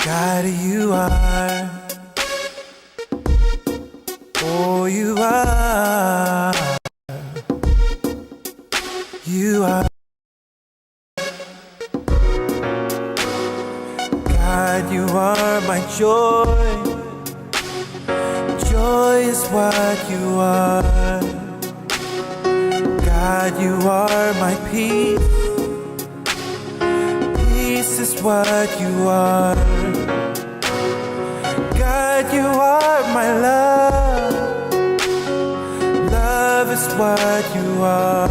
God, you are. Oh, you are. You are. God, you are my joy. Joy is what you are. God, you are my peace. Peace is what you are. God, you are my love. Love is what you are.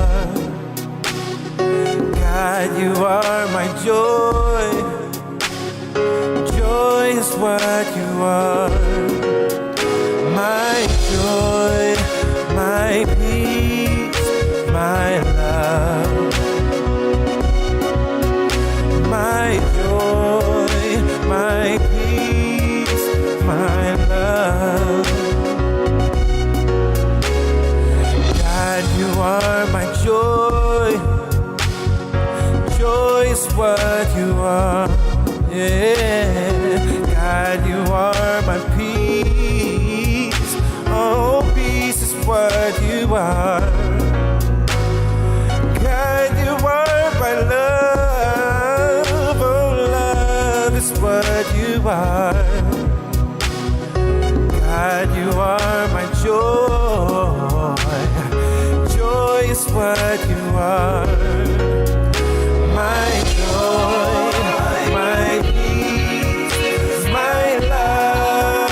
God, you are my joy. Joy is what you are. My joy, my peace, my love. My joy, my peace, my love. God, you are my joy. Joy is what you are. Yeah. God, you are my peace. Oh, peace is what you are. God, you are my love. Oh, love is what you are. God, you are my joy. Joy is what you are. My joy, my peace, my love.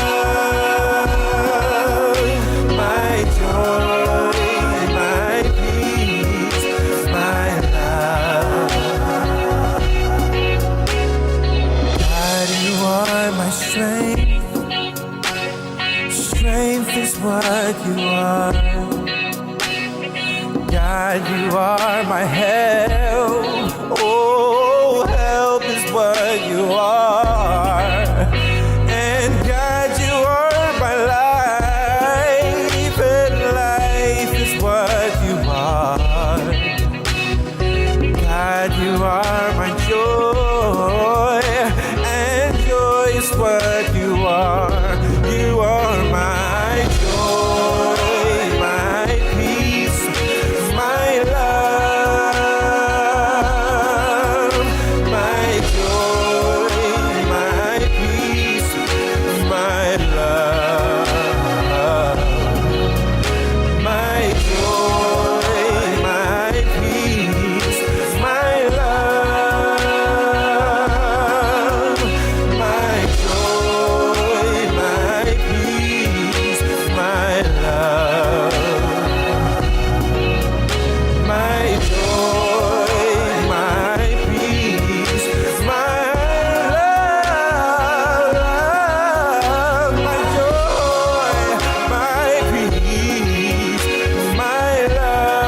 My joy, my peace, my love. God, you are my strength. Strength is what you are. God, you are my help. Oh, help is what you are. And God, you are my life. And life is what you are. God, you are my joy. And joy is what you are. You are my joy, my peace, my love. My joy, my peace, my love. My joy, my peace, my love. My joy, my peace, my love. My joy, my peace, my love. My joy, my peace, my love.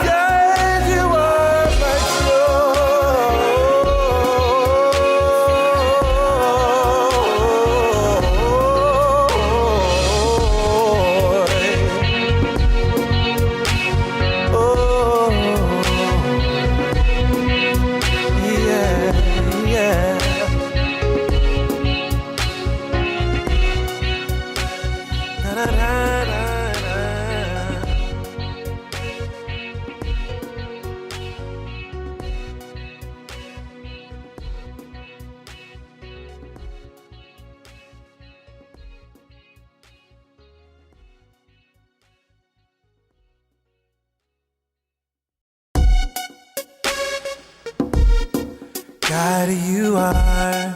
God, you are my joy. Oh, yeah, yeah. Na, na, na, na, na. God, you are.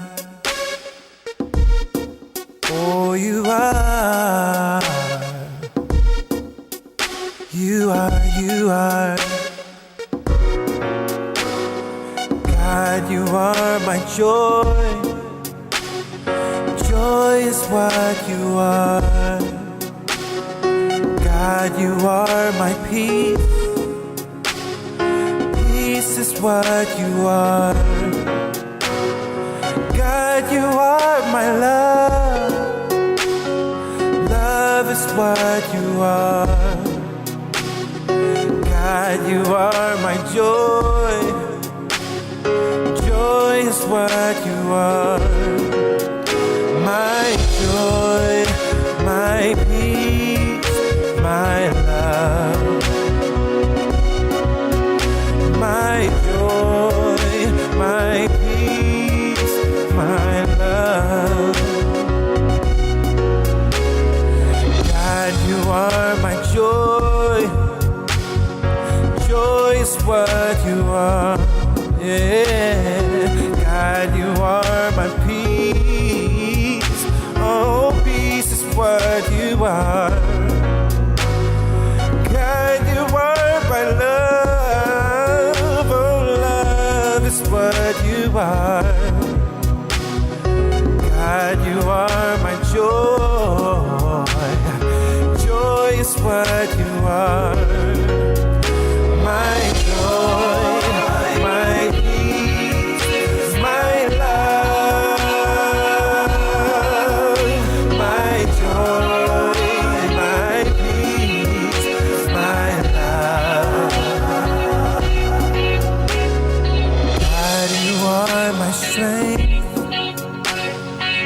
Oh, you are. You are, you are. God, you are my joy. Joy is what you are. God, you are my peace. Peace is what you are. God, you are my love. Love is what you are. God, you are my joy. Joy is what you are. My joy, my peace, my love. My joy, my peace, my love. God, you are my joy. Joy is what you are. Yeah. God, you are my peace. Oh, peace is what you are. God, you are my love. Oh, love is what you are. God, you are my joy. Joy is what you are. My joy, my peace, my love. My joy, my peace, my love. God, you are my strength.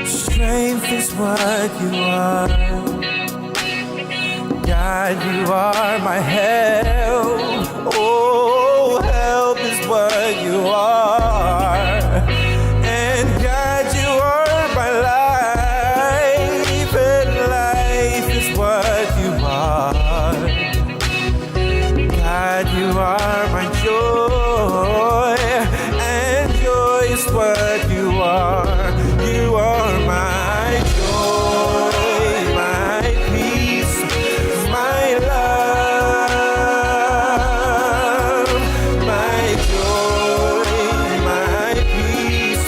Strength is what you are. God, you are my help. Oh, help is what you are. And God, you are my life. And life is what you are. God, you are my joy. And joy is what you are. You are my joy, my peace, my love. My joy, my peace,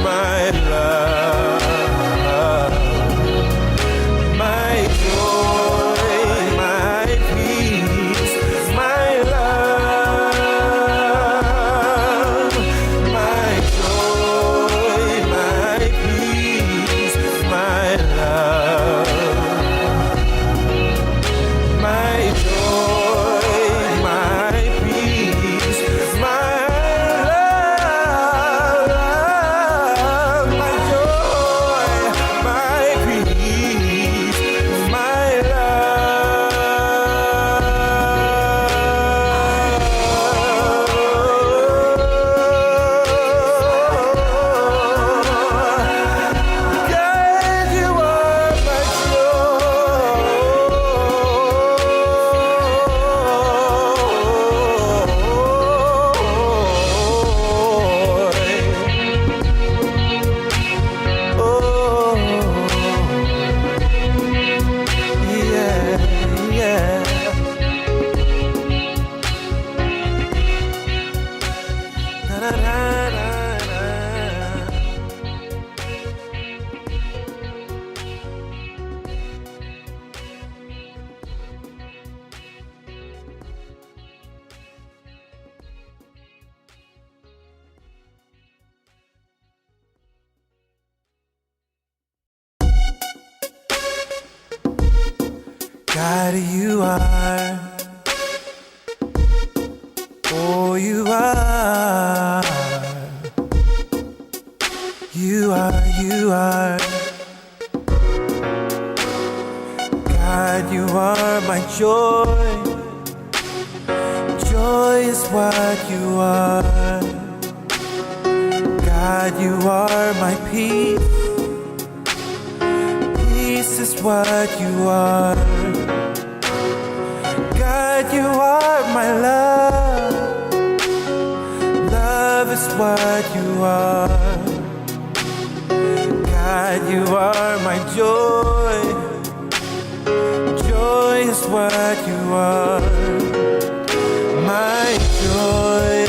my love. My joy, my peace, my love. My joy, my peace, my love. My joy, my peace, my love. My joy, my peace, my love. God, you are my joy. Oh, yeah, yeah. Na, na, na, na, na. God, you are. Oh, you are. You are, you are. God, you are my joy. Joy is what you are. God, you are my peace. Peace is what you are. God, you are my love. Love is what you are. God, you are my joy. Joy is what you are. My joy,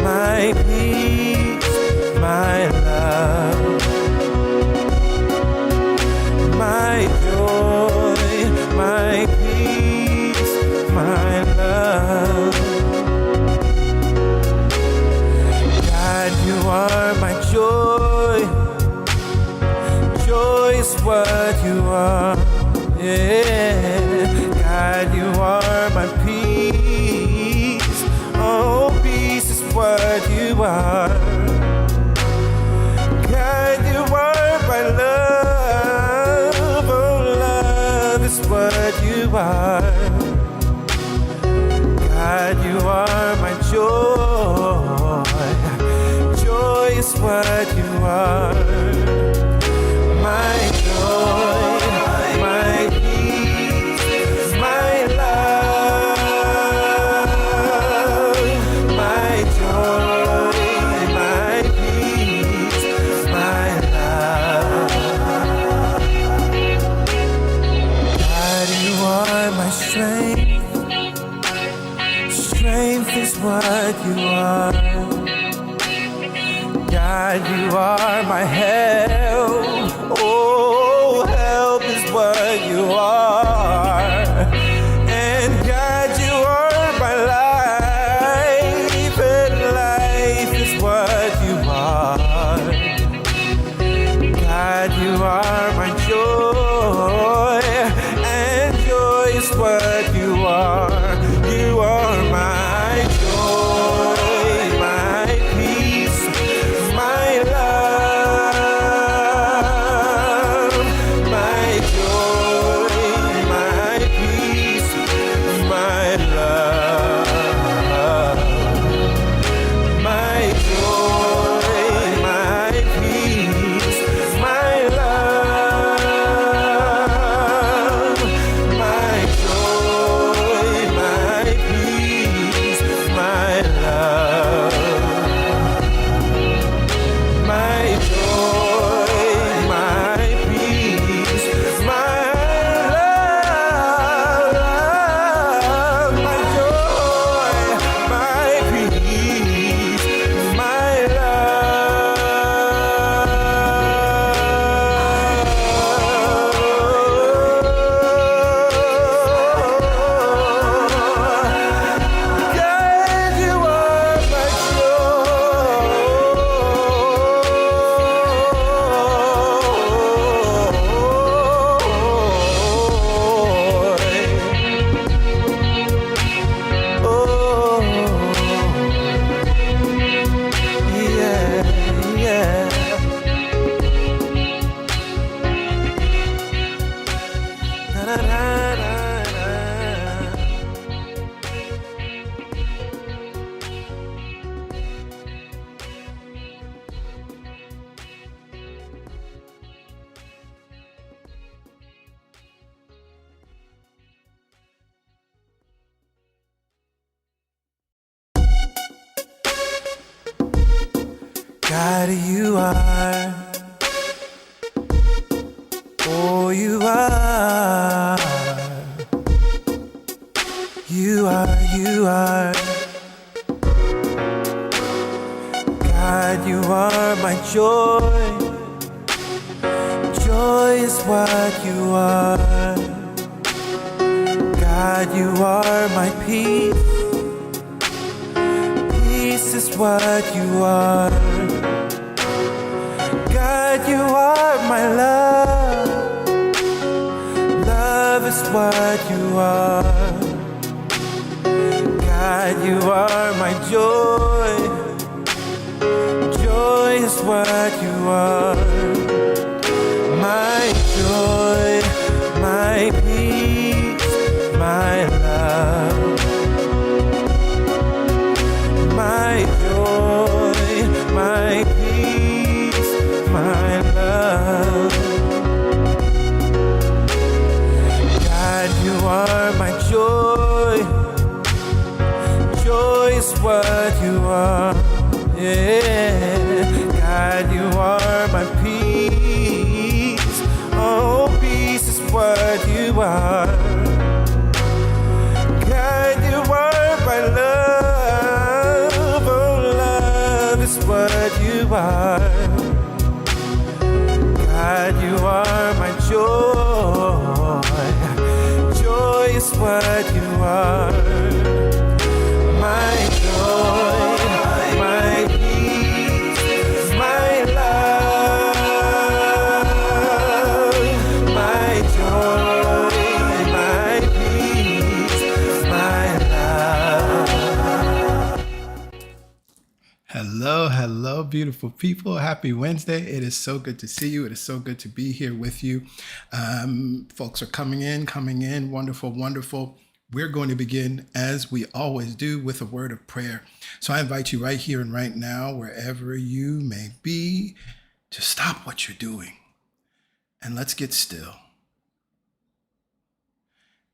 my peace, my love. My joy, my peace, my love. God, you are my joy. Joy is what you are. Yeah. God, you are my love. Oh, love is what you are. God, you are my joy. Joy is what you are. My joy, my peace, my love. My joy, my peace, my love. God, you are my strength. Strength is what you are. God, you are my help. Oh, help is what you are. And God, you are my life. And life is what you are. God, you are my joy. And joy is what you are. You are my joy, my peace, my love. My joy, my peace, my love. My joy, my peace, my love. My joy, my peace, my love. My joy, my peace, my love. My joy, my peace, my love. God, you are my joy. Oh, yeah, yeah. Na, na, na, na, na. God, you are. Oh, you are. You are, you are. God, you are my joy. Joy is what you are. God, you are my peace. Peace is what you are. God, you are my love. Love is what you are. God, you are my joy. Joy is what you are. My joy, my peace, my love. My joy, my peace, my love. God, you are my joy. Joy is what you are. Yeah. God, you are my peace. Oh, peace is what you are. God, you are my love. Oh, love is what you are. God, you are my joy. Joy is what you are. My joy, my peace, my love. My joy, my peace, my love. Hello, hello, Hello, beautiful people. Happy Wednesday. It is so good to see you. It is so good to be here with you. Folks are coming in. Wonderful, wonderful. We're going to begin, as we always do, with a word of prayer. So I invite you right here and right now, wherever you may be, to stop what you're doing and let's get still.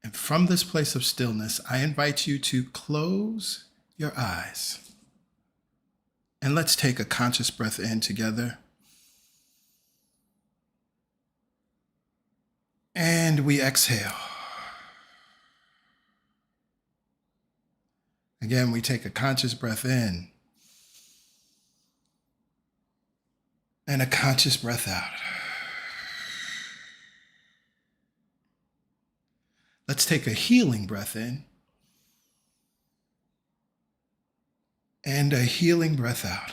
And from this place of stillness, I invite you to close your eyes. And let's take a conscious breath in together. And we exhale. Again, we take a conscious breath in. And a conscious breath out. Let's take a healing breath in. And a healing breath out.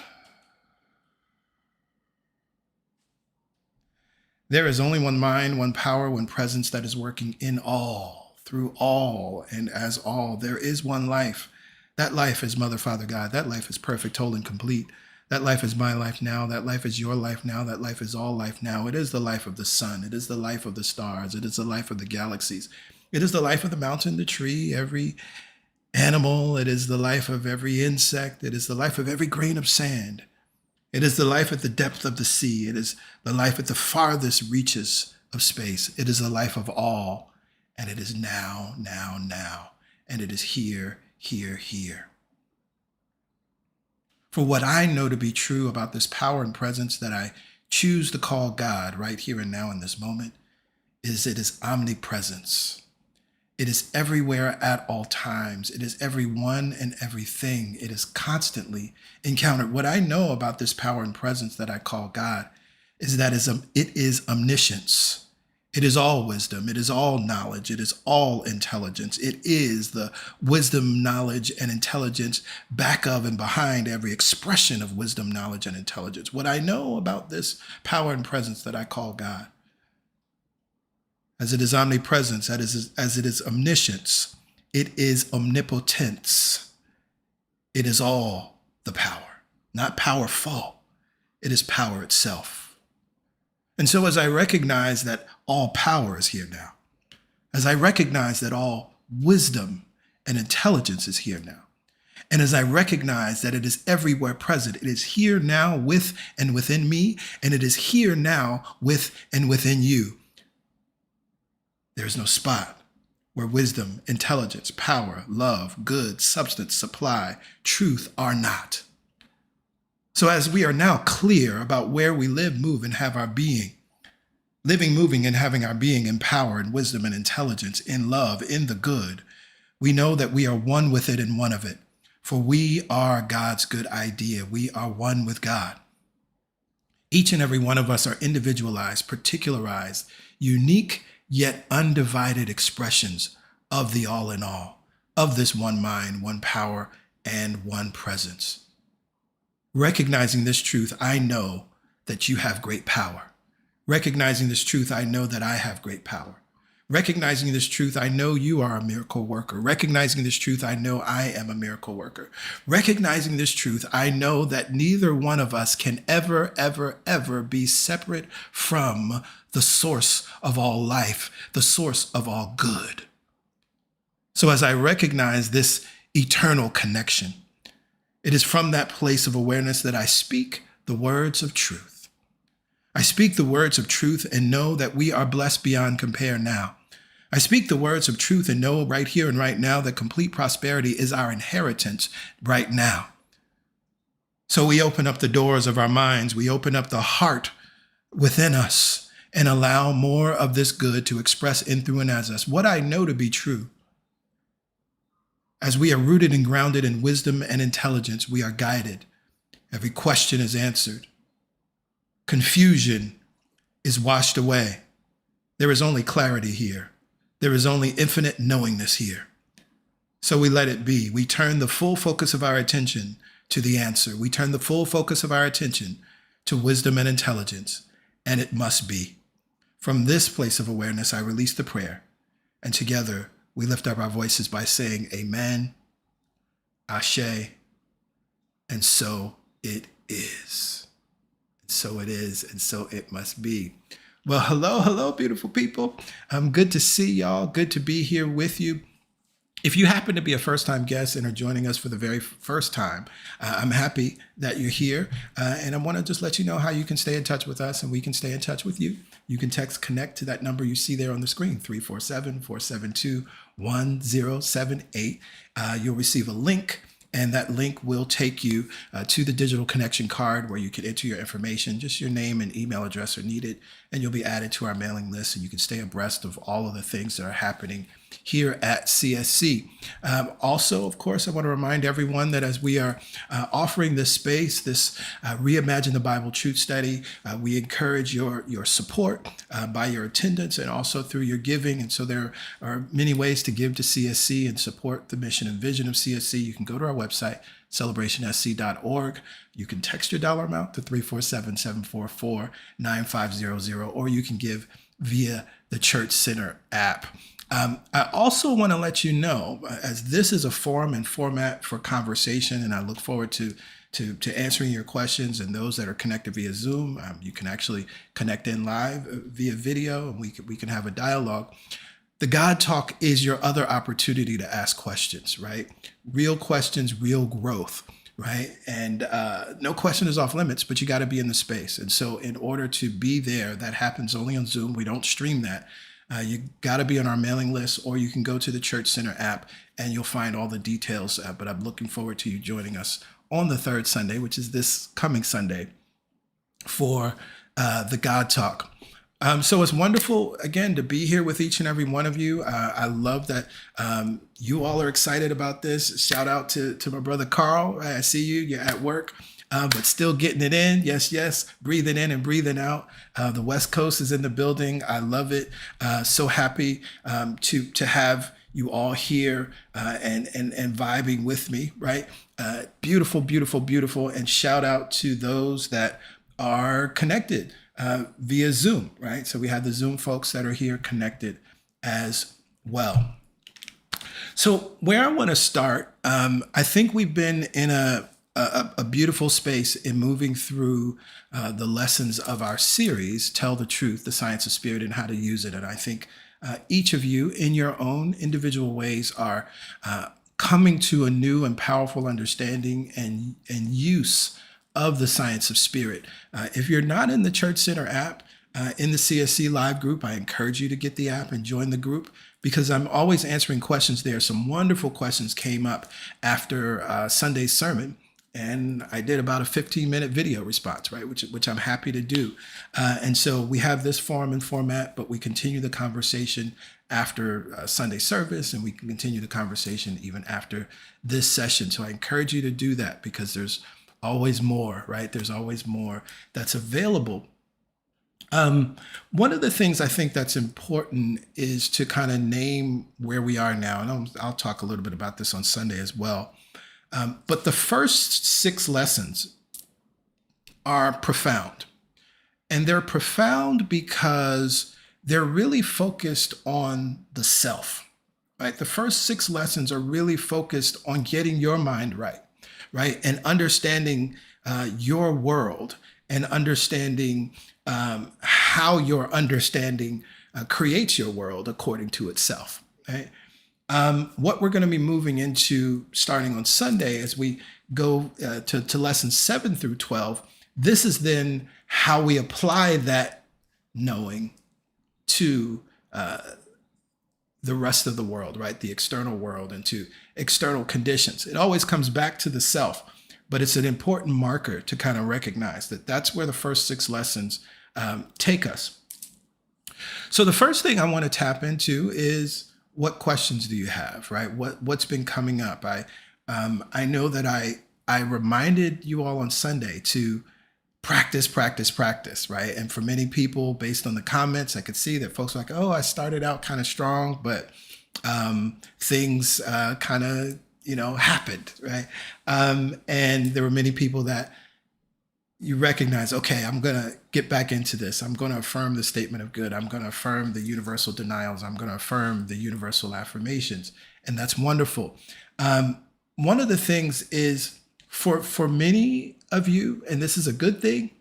There is only one mind, one power, one presence that is working in all, through all, and as all. There is one life. That life is Mother, Father, God. That life is perfect, whole, and complete. That life is my life now. That life is your life now. That life is all life now. It is the life of the sun. It is the life of the stars. It is the life of the galaxies. It is the life of the mountain, the tree, every animal. It is the life of every insect. It is the life of every grain of sand. It is the life at the depth of the sea. It is the life at the farthest reaches of space. It is the life of all. And it is now, now, now. And it is here, here, here. For what I know to be true about this power and presence that I choose to call God right here and now in this moment is it is omnipresence. It is everywhere at all times. It is everyone and everything. It is constantly encountered. What I know about this power and presence that I call God is that it is omniscience. It is all wisdom. It is all knowledge. It is all intelligence. It is the wisdom, knowledge, and intelligence back of and behind every expression of wisdom, knowledge, and intelligence. What I know about this power and presence that I call God, as it is omnipresence, as it is omniscience, it is omnipotence. It is all the power, not powerful. It is power itself. And so as I recognize that all power is here now, as I recognize that all wisdom and intelligence is here now, and as I recognize that it is everywhere present, it is here now with and within me, and it is here now with and within you. There is no spot where wisdom, intelligence, power, love, good, substance, supply, truth are not. So as we are now clear about where we live, move, and have our being, living, moving, and having our being in power and wisdom and intelligence, in love, in the good, we know that we are one with it and one of it. For we are God's good idea. We are one with God. Each and every one of us are individualized, particularized, unique, yet undivided expressions of the all in all, of this one mind, one power, and one presence. Recognizing this truth, I know that you have great power. Recognizing this truth, I know that I have great power. Recognizing this truth, I know you are a miracle worker. Recognizing this truth, I know I am a miracle worker. Recognizing this truth, I know that neither one of us can ever, ever, ever be separate from the source of all life, the source of all good. So as I recognize this eternal connection, it is from that place of awareness that I speak the words of truth. I speak the words of truth and know that we are blessed beyond compare now. I speak the words of truth and know right here and right now that complete prosperity is our inheritance right now. So we open up the doors of our minds. We open up the heart within us and allow more of this good to express in, through, and as us. What I know to be true, as we are rooted and grounded in wisdom and intelligence, we are guided. Every question is answered. Confusion is washed away. There is only clarity here. There is only infinite knowingness here. So we let it be. We turn the full focus of our attention to the answer. We turn the full focus of our attention to wisdom and intelligence, and it must be. From this place of awareness, I release the prayer, and together we lift up our voices by saying amen, ashe, and so it is. So it is, and so it must be. Well, hello, beautiful people. Good to see y'all. Good to be here with you. If you happen to be a first-time guest and are joining us for the very first time, I'm happy that you're here. And I want to just let you know how you can stay in touch with us and we can stay in touch with you. You can text CONNECT to that number you see there on the screen, 347-472-1078. You'll receive a link, and that link will take you to the digital connection card where you can enter your information. Just your name and email address are needed, and you'll be added to our mailing list, and you can stay abreast of all of the things that are happening here at CSC. Also, of course, I want to remind everyone that as we are offering this space, this Reimagine the Bible Truth Study, we encourage your support by your attendance and also through your giving. And so there are many ways to give to CSC and support the mission and vision of CSC. You can go to our website, celebrationsc.org. You can text your dollar amount to 347-744-9500, or you can give via the Church Center app. I also want to let you know, as this is a forum and format for conversation, and I look forward to answering your questions, and those that are connected via Zoom, you can actually connect in live via video, and we can have a dialogue. The God Talk is your other opportunity to ask questions, right? Real questions, real growth, right? And no question is off limits, but you got to be in the space. And so in order to be there, that happens only on Zoom. We don't stream that. You got to be on our mailing list, or you can go to the Church Center app and you'll find all the details. But I'm looking forward to you joining us on the third Sunday, which is this coming Sunday, for the God Talk. So it's wonderful, again, to be here with each and every one of you. I love that you all are excited about this. Shout out to my brother Carl. I see you. You're at work. But still getting it in. Yes. Breathing in and breathing out. The West Coast is in the building. I love it. So happy to have you all here and vibing with me, right? Beautiful. And shout out to those that are connected via Zoom, right? So we have the Zoom folks that are here connected as well. So where I want to start, I think we've been in a beautiful space in moving through the lessons of our series, Tell the Truth, the Science of Spirit, and How to Use It. And I think each of you in your own individual ways are coming to a new and powerful understanding and use of the science of spirit. If you're not in the Church Center app, in the CSC Live group, I encourage you to get the app and join the group, because I'm always answering questions there. Some wonderful questions came up after Sunday's sermon. And I did about a 15-minute video response, right, which I'm happy to do. And so we have this forum and format, but we continue the conversation after Sunday service, and we can continue the conversation even after this session. So I encourage you to do that, because there's always more, right? There's always more that's available. One of the things I think that's important is to kind of name where we are now. And I'll talk a little bit about this on Sunday as well. But the first 6 lessons are profound. And they're profound because they're really focused on the self, right? The first 6 lessons are really focused on getting your mind right? And understanding your world, and understanding how your understanding creates your world according to itself, right? What we're going to be moving into starting on Sunday as we go to lessons 7 through 12, this is then how we apply that knowing to the rest of the world, right? The external world and to external conditions. It always comes back to the self, but it's an important marker to kind of recognize that that's where the first 6 lessons take us. So the first thing I want to tap into is, what questions do you have, right? What's been coming up? I know that I reminded you all on Sunday to practice, right? And for many people, based on the comments, I could see that folks are like, oh, I started out kind of strong, but things kind of, happened, right? And there were many people that you recognize, okay, I'm going to get back into this. I'm going to affirm the statement of good. I'm going to affirm the universal denials. I'm going to affirm the universal affirmations. And that's wonderful. One of the things is for many of you, and this is a good thing,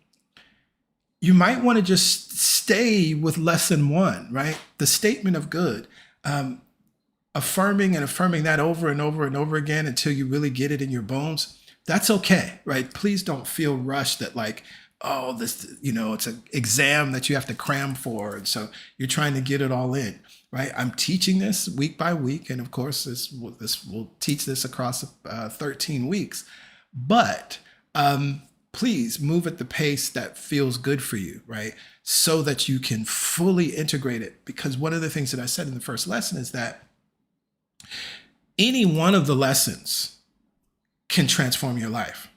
you might want to just stay with lesson one, right? The statement of good. Affirming and affirming that over and over and over again until you really get it in your bones. That's okay, right? Please don't feel rushed that like, oh, this, it's an exam that you have to cram for. And so you're trying to get it all in, right? I'm teaching this week by week. And of course, this will teach this across 13 weeks. But please move at the pace that feels good for you, right? So that you can fully integrate it. Because one of the things that I said in the first lesson is that any one of the lessons can transform your life.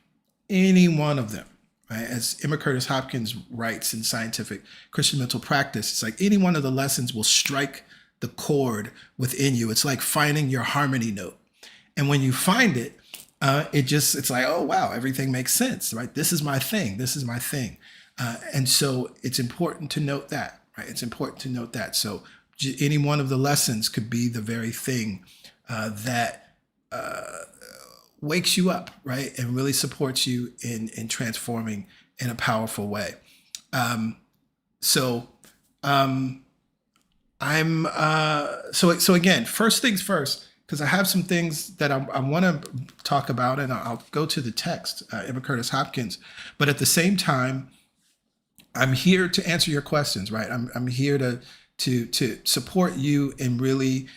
Any one of them, right? As Emma Curtis Hopkins writes in Scientific Christian Mental Practice, it's like any one of the lessons will strike the chord within you. It's like finding your harmony note. And when you find it, it's like, oh, wow, everything makes sense, right? This is my thing. This is my thing. And so it's important to note that, right? It's important to note that. So any one of the lessons could be the very thing that wakes you up, right? And really supports you in transforming in a powerful way. So again, first things first, because I have some things that I want to talk about, and I'll go to the text, Emma Curtis Hopkins. But at the same time, I'm here to answer your questions, right? I'm here to support you in really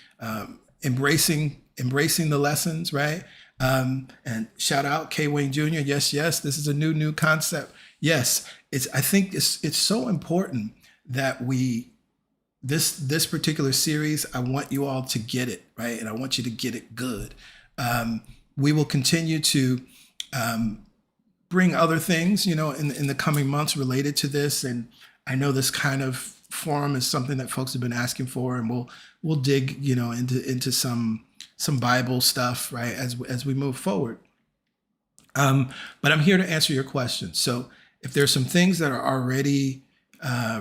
embracing the lessons, right? And shout out K. Wayne Jr. Yes, this is a new concept. Yes, I think it's so important that this particular series, I want you all to get it, right? And I want you to get it good. We will continue to bring other things, in the coming months related to this. And I know this kind of forum is something that folks have been asking for, and we'll dig, into some Bible stuff, right, as we move forward. But I'm here to answer your questions. So if there's some things that are already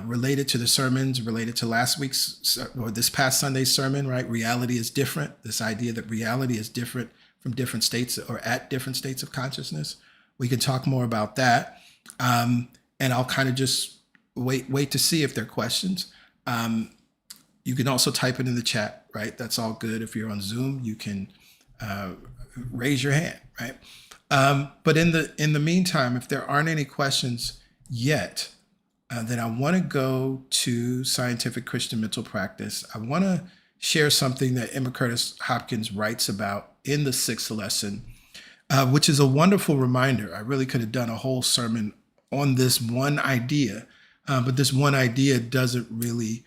related to the sermons, related to last week's or this past Sunday's sermon, right? Reality is different. This idea that reality is different from different states or at different states of consciousness. We can talk more about that. And I'll kind of just wait to see if there are questions. You can also type it in the chat, right? That's all good. If you're on Zoom, you can raise your hand, right? But in the meantime, if there aren't any questions yet, then I want to go to Scientific Christian Mental Practice. I want to share something that Emma Curtis Hopkins writes about in the 6th lesson, which is a wonderful reminder. I really could have done a whole sermon on this one idea, but this one idea doesn't really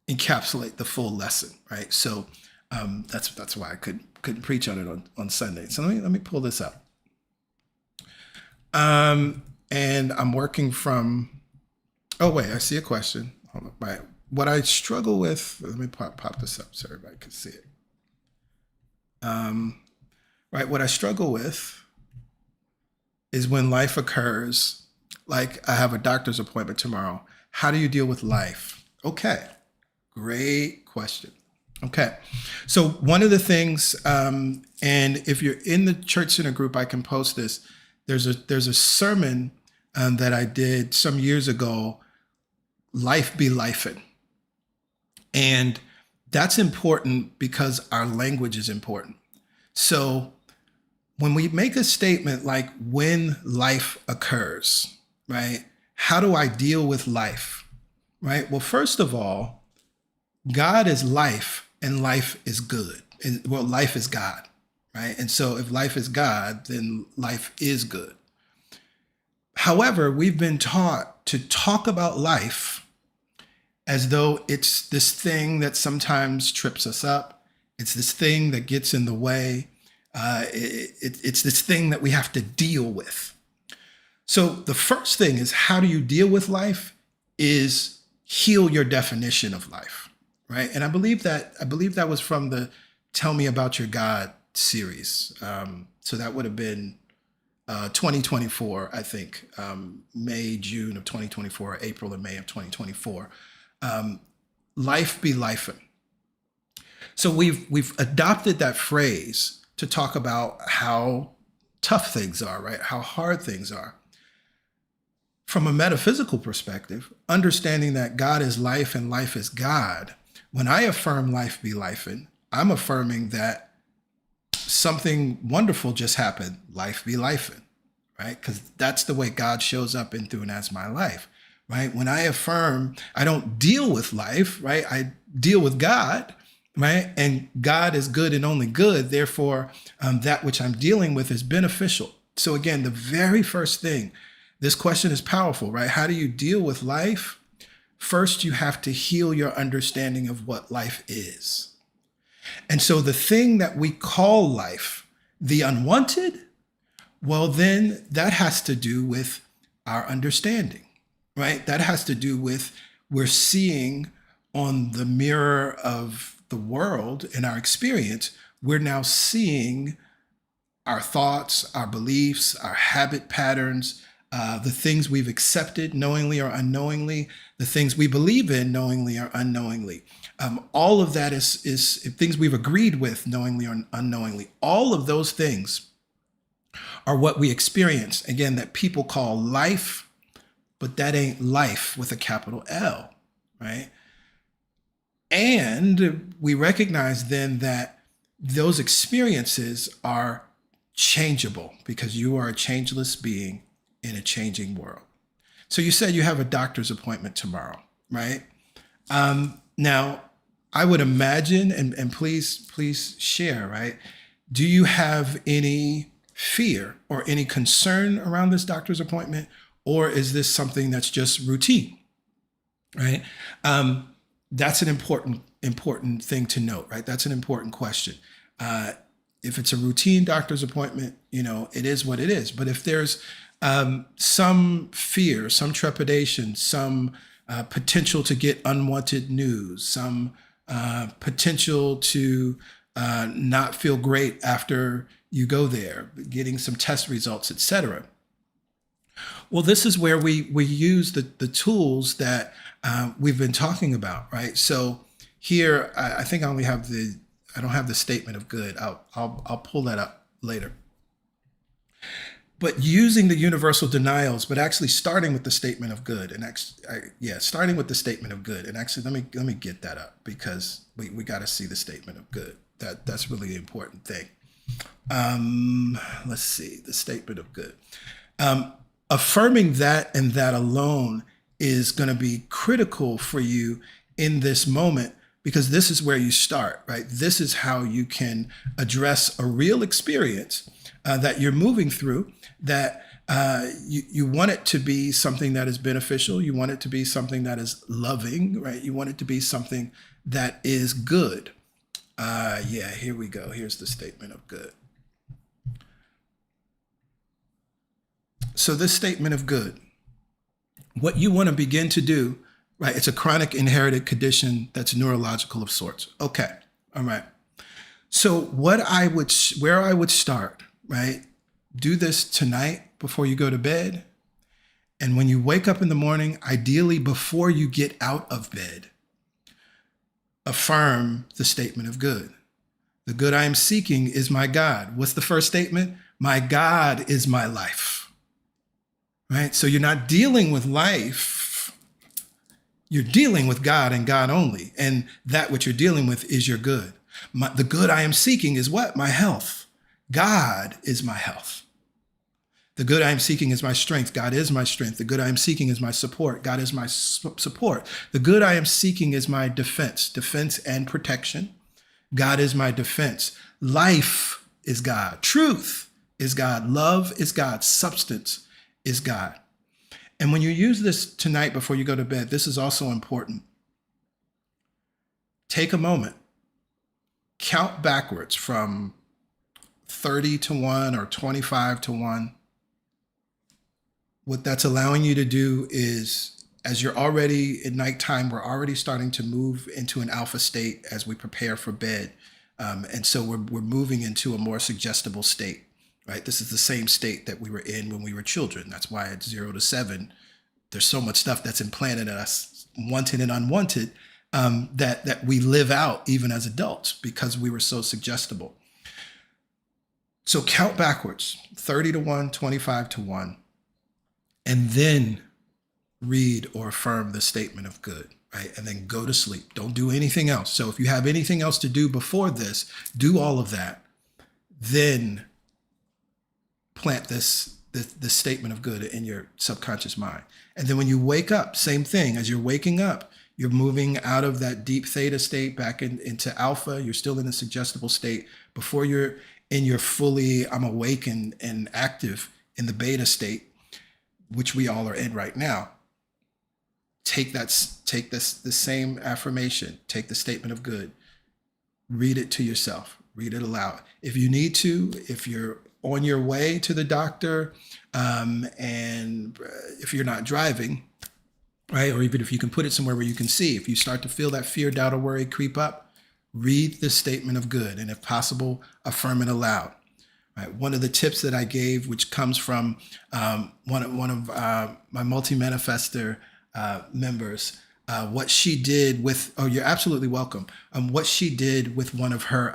encapsulate the full lesson, right? So that's why I couldn't preach on it on Sunday. So let me pull this up. And I'm working from, oh wait, I see a question. Hold on, right. What I struggle with, let me pop this up so everybody can see it. Right, what I struggle with is when life occurs, like I have a doctor's appointment tomorrow. How do you deal with life? Okay, great question. Okay, so one of the things, and if you're in the Church Center group, I can post this. There's a sermon that I did some years ago, Life Be Lifin'. And that's important because our language is important. So when we make a statement like when life occurs, right? How do I deal with life, right? Well, first of all, God is life and life is good. And, well, life is God, right? And so if life is God, then life is good. However, we've been taught to talk about life as though it's this thing that sometimes trips us up. It's this thing that gets in the way. It's this thing that we have to deal with. So the first thing is, how do you deal with life? Is heal your definition of life, right? And I believe that was from the Tell Me About Your God series. So that would have been 2024, I think, May, June of 2024, or April and May of 2024. Life be lifin'. So we've adopted that phrase to talk about how tough things are, right? How hard things are. From a metaphysical perspective, understanding that God is life and life is God, when I affirm life be lifing, I'm affirming that something wonderful just happened, life be lifing, right? Because that's the way God shows up in, through, and as my life, right? When I affirm, I don't deal with life, right? I deal with God, right? And God is good and only good. Therefore, that which I'm dealing with is beneficial. So again, the very first thing, this question is powerful, right? How do you deal with life? First, you have to heal your understanding of what life is. And so the thing that we call life, the unwanted, well, then that has to do with our understanding, right? That has to do with we're seeing on the mirror of the world and our experience, we're now seeing our thoughts, our beliefs, our habit patterns, the things we've accepted knowingly or unknowingly, the things we believe in knowingly or unknowingly. All of that is things we've agreed with knowingly or unknowingly. All of those things are what we experience, again, that people call life, but that ain't life with a capital L, right? And we recognize then that those experiences are changeable because you are a changeless being in a changing world. So you said you have a doctor's appointment tomorrow, right? Now, I would imagine, and please share, right? Do you have any fear or any concern around this doctor's appointment? Or is this something that's just routine, right? That's an important thing to note, right? That's an important question. If it's a routine doctor's appointment, it is what it is. But if there's some fear, some trepidation, some potential to get unwanted news, some potential to not feel great after you go there, getting some test results, etc. Well, this is where we use the tools that we've been talking about, right? So here, I think I don't have the statement of good. I'll pull that up later. But using the universal denials, but actually starting with the statement of good, and starting with the statement of good. And actually, let me get that up because we got to see the statement of good. That's really the important thing. Let's see the statement of good. Affirming that and that alone is going to be critical for you in this moment because this is where you start, right? This is how you can address a real experience that you're moving through, that you want it to be something that is beneficial. You want it to be something that is loving, right? You want it to be something that is good. Here we go. Here's the statement of good. So this statement of good, what you want to begin to do, right? It's a chronic inherited condition that's neurological of sorts. Okay. All right. So where I would start, right? Do this tonight before you go to bed. And when you wake up in the morning, ideally before you get out of bed, affirm the statement of good. The good I am seeking is my God. What's the first statement? My God is my life. Right? So you're not dealing with life. You're dealing with God and God only. And that which you're dealing with is your good. The good I am seeking is what? My health. God is my health. The good I am seeking is my strength. God is my strength. The good I am seeking is my support. God is my support. The good I am seeking is my defense and protection. God is my defense. Life is God. Truth is God. Love is God. Substance is God. And when you use this tonight before you go to bed, this is also important. Take a moment. Count backwards from 30 to 1 or 25 to 1. What that's allowing you to do is, as you're already at nighttime, we're already starting to move into an alpha state as we prepare for bed. And so we're moving into a more suggestible state, right? This is the same state that we were in when we were children. That's why at 0 to 7, there's so much stuff that's implanted in us, wanted and unwanted, that we live out even as adults because we were so suggestible. So count backwards, 30 to 1, 25 to 1, and then read or affirm the statement of good, right? And then go to sleep. Don't do anything else. So if you have anything else to do before this, do all of that. Then plant this statement of good in your subconscious mind. And then when you wake up, same thing. As you're waking up, you're moving out of that deep theta state back into alpha. You're still in a suggestible state before you're in your fully, I'm awake and active in the beta state, which we all are in right now. Take the same affirmation, take the statement of good, read it to yourself, read it aloud. If you need to, if you're on your way to the doctor, and if you're not driving, right? Or even if you can put it somewhere where you can see, if you start to feel that fear, doubt, or worry creep up, read the statement of good. And if possible, affirm it aloud. Right? One of the tips that I gave, which comes from one of my multi-manifester members, what she did with, oh, you're absolutely welcome. What she did with one of her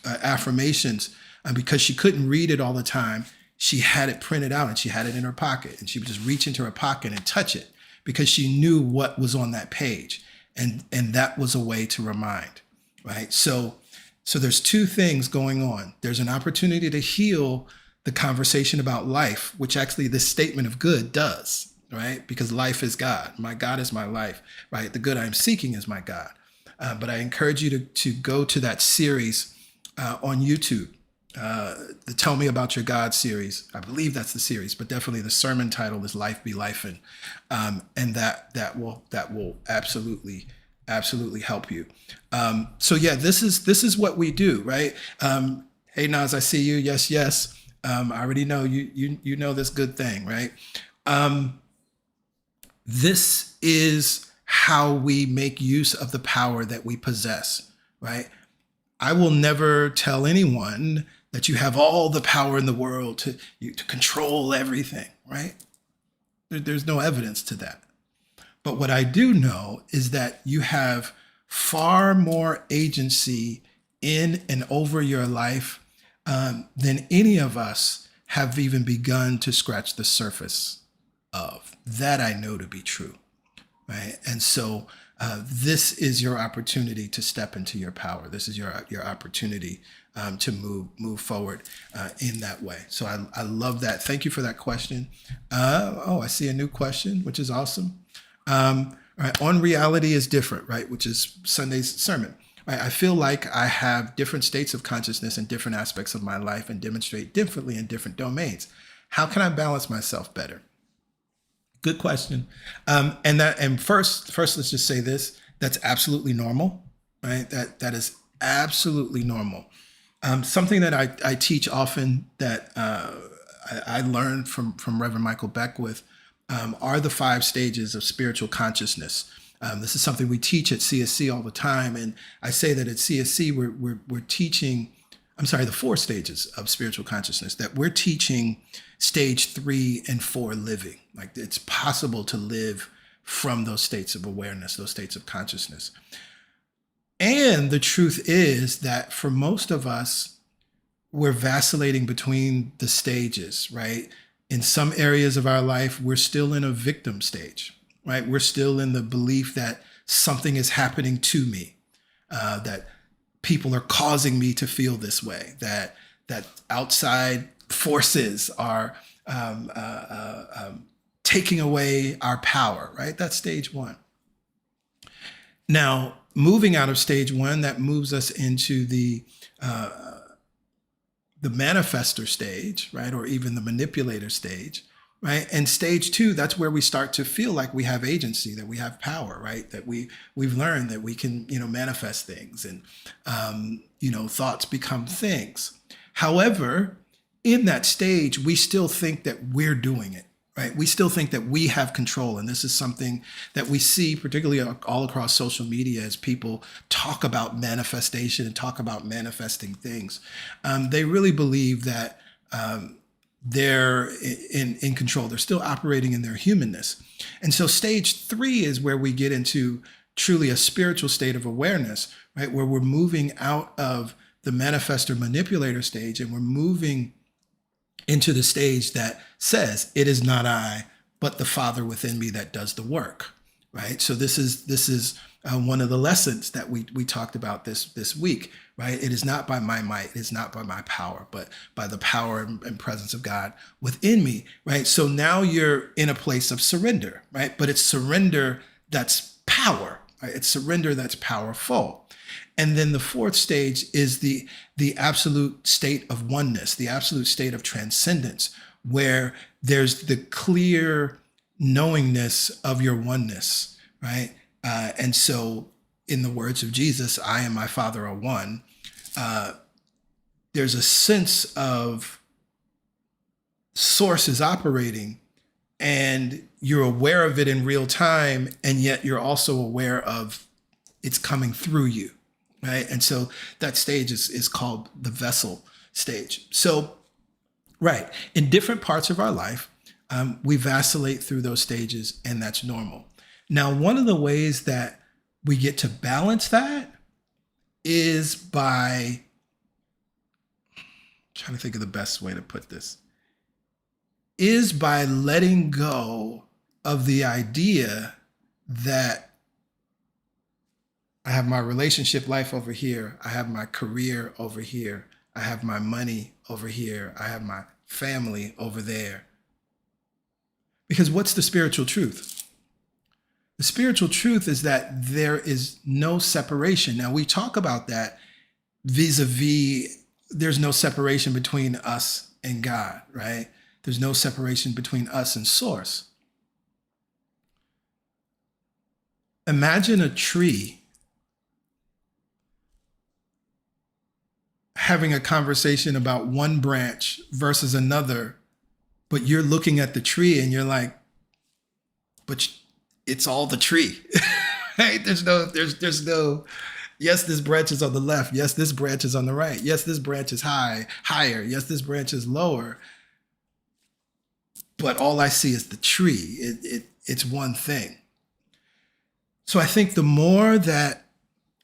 affirmations, because she couldn't read it all the time, she had it printed out and she had it in her pocket, and she would just reach into her pocket and touch it because she knew what was on that page. And that was a way to remind, right? So there's two things going on. There's an opportunity to heal the conversation about life, which actually this statement of good does, right? Because life is God. My God is my life, right? The good I'm seeking is my God. But I encourage you to go to that series on YouTube, the Tell Me About Your God series. I believe that's the series, but definitely the sermon title is Life Be Lifin'. And that will absolutely help you. So yeah, this is what we do, right? Hey Naz, I see you. Yes. I already know you know this good thing, right? This is how we make use of the power that we possess, right? I will never tell anyone that you have all the power in the world to control everything, right? There's no evidence to that. But what I do know is that you have far more agency in and over your life than any of us have even begun to scratch the surface of. That I know to be true, right? And so this is your opportunity to step into your power. This is your opportunity to move forward in that way. So I love that. Thank you for that question. I see a new question, which is awesome. All right, on reality is different, right? Which is Sunday's sermon. Right? I feel like I have different states of consciousness in different aspects of my life and demonstrate differently in different domains. How can I balance myself better? Good question. And first, let's just say this: that's absolutely normal, right? That is absolutely normal. Something that I teach often that I learned from Reverend Michael Beckwith are the 5 stages of spiritual consciousness. This is something we teach at CSC all the time, and I say that at CSC we're teaching. I'm sorry, the 4 stages of spiritual consciousness that we're teaching. Stage 3 and 4 living. Like it's possible to live from those states of awareness, those states of consciousness. And the truth is that for most of us, we're vacillating between the stages, right? In some areas of our life, we're still in a victim stage, right? We're still in the belief that something is happening to me, that people are causing me to feel this way, that outside forces are taking away our power, right? That's stage 1. Now, moving out of stage 1, that moves us into the manifester stage, right? Or even the manipulator stage, right? And stage 2, that's where we start to feel like we have agency, that we have power, right? That we've learned that we can, manifest things and, thoughts become things. However, in that stage, we still think that we're doing it, right? We still think that we have control. And this is something that we see particularly all across social media as people talk about manifestation and talk about manifesting things. They really believe that they're in control. They're still operating in their humanness. And so stage 3 is where we get into truly a spiritual state of awareness, right? Where we're moving out of the manifestor manipulator stage, and we're moving into the stage that says, it is not I, but the Father within me that does the work, right? So this is one of the lessons that we talked about this week, right? It is not by my might, it is not by my power, but by the power and presence of God within me, right? So now you're in a place of surrender, right? But it's surrender that's power, right? It's surrender that's powerful. And then the fourth stage is the absolute state of oneness, the absolute state of transcendence, where there's the clear knowingness of your oneness, right? And so in the words of Jesus, I and my Father are one. There's a sense of source is operating, and you're aware of it in real time, and yet you're also aware of it's coming through you, right? And so that stage is called the vessel stage. So, right, in different parts of our life, we vacillate through those stages, and that's normal. Now, one of the ways that we get to balance that is by, I'm trying to think of the best way to put this, is by letting go of the idea that I have my relationship life over here, I have my career over here, I have my money over here, I have my family over there. Because what's the spiritual truth? The spiritual truth is that there is no separation. Now, we talk about that vis-a-vis, there's no separation between us and God, right? There's no separation between us and source. Imagine a tree having a conversation about one branch versus another, but you're looking at the tree and you're like, but it's all the tree, right? There's no, yes, this branch is on the left. Yes, this branch is on the right. Yes, this branch is higher. Yes, this branch is lower. But all I see is the tree. It's one thing. So I think the more that,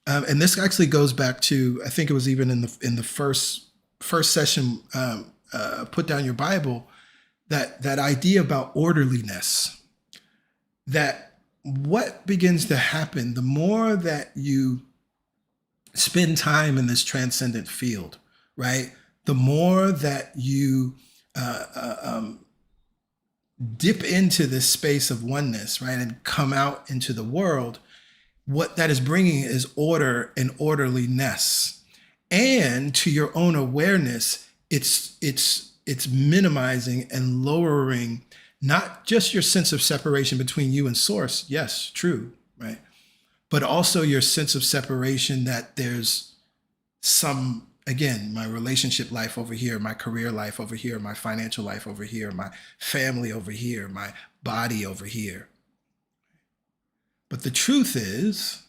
and this actually goes back to, I think it was even in the first session, Put Down Your Bible, that idea about orderliness, that what begins to happen, the more that you spend time in this transcendent field, right? The more that you dip into this space of oneness, right? And come out into the world, what that is bringing is order and orderliness. And to your own awareness, it's minimizing and lowering not just your sense of separation between you and source. Yes, true, right? But also your sense of separation that there's some, again, my relationship life over here, my career life over here, my financial life over here, my family over here, my body over here. But the truth is,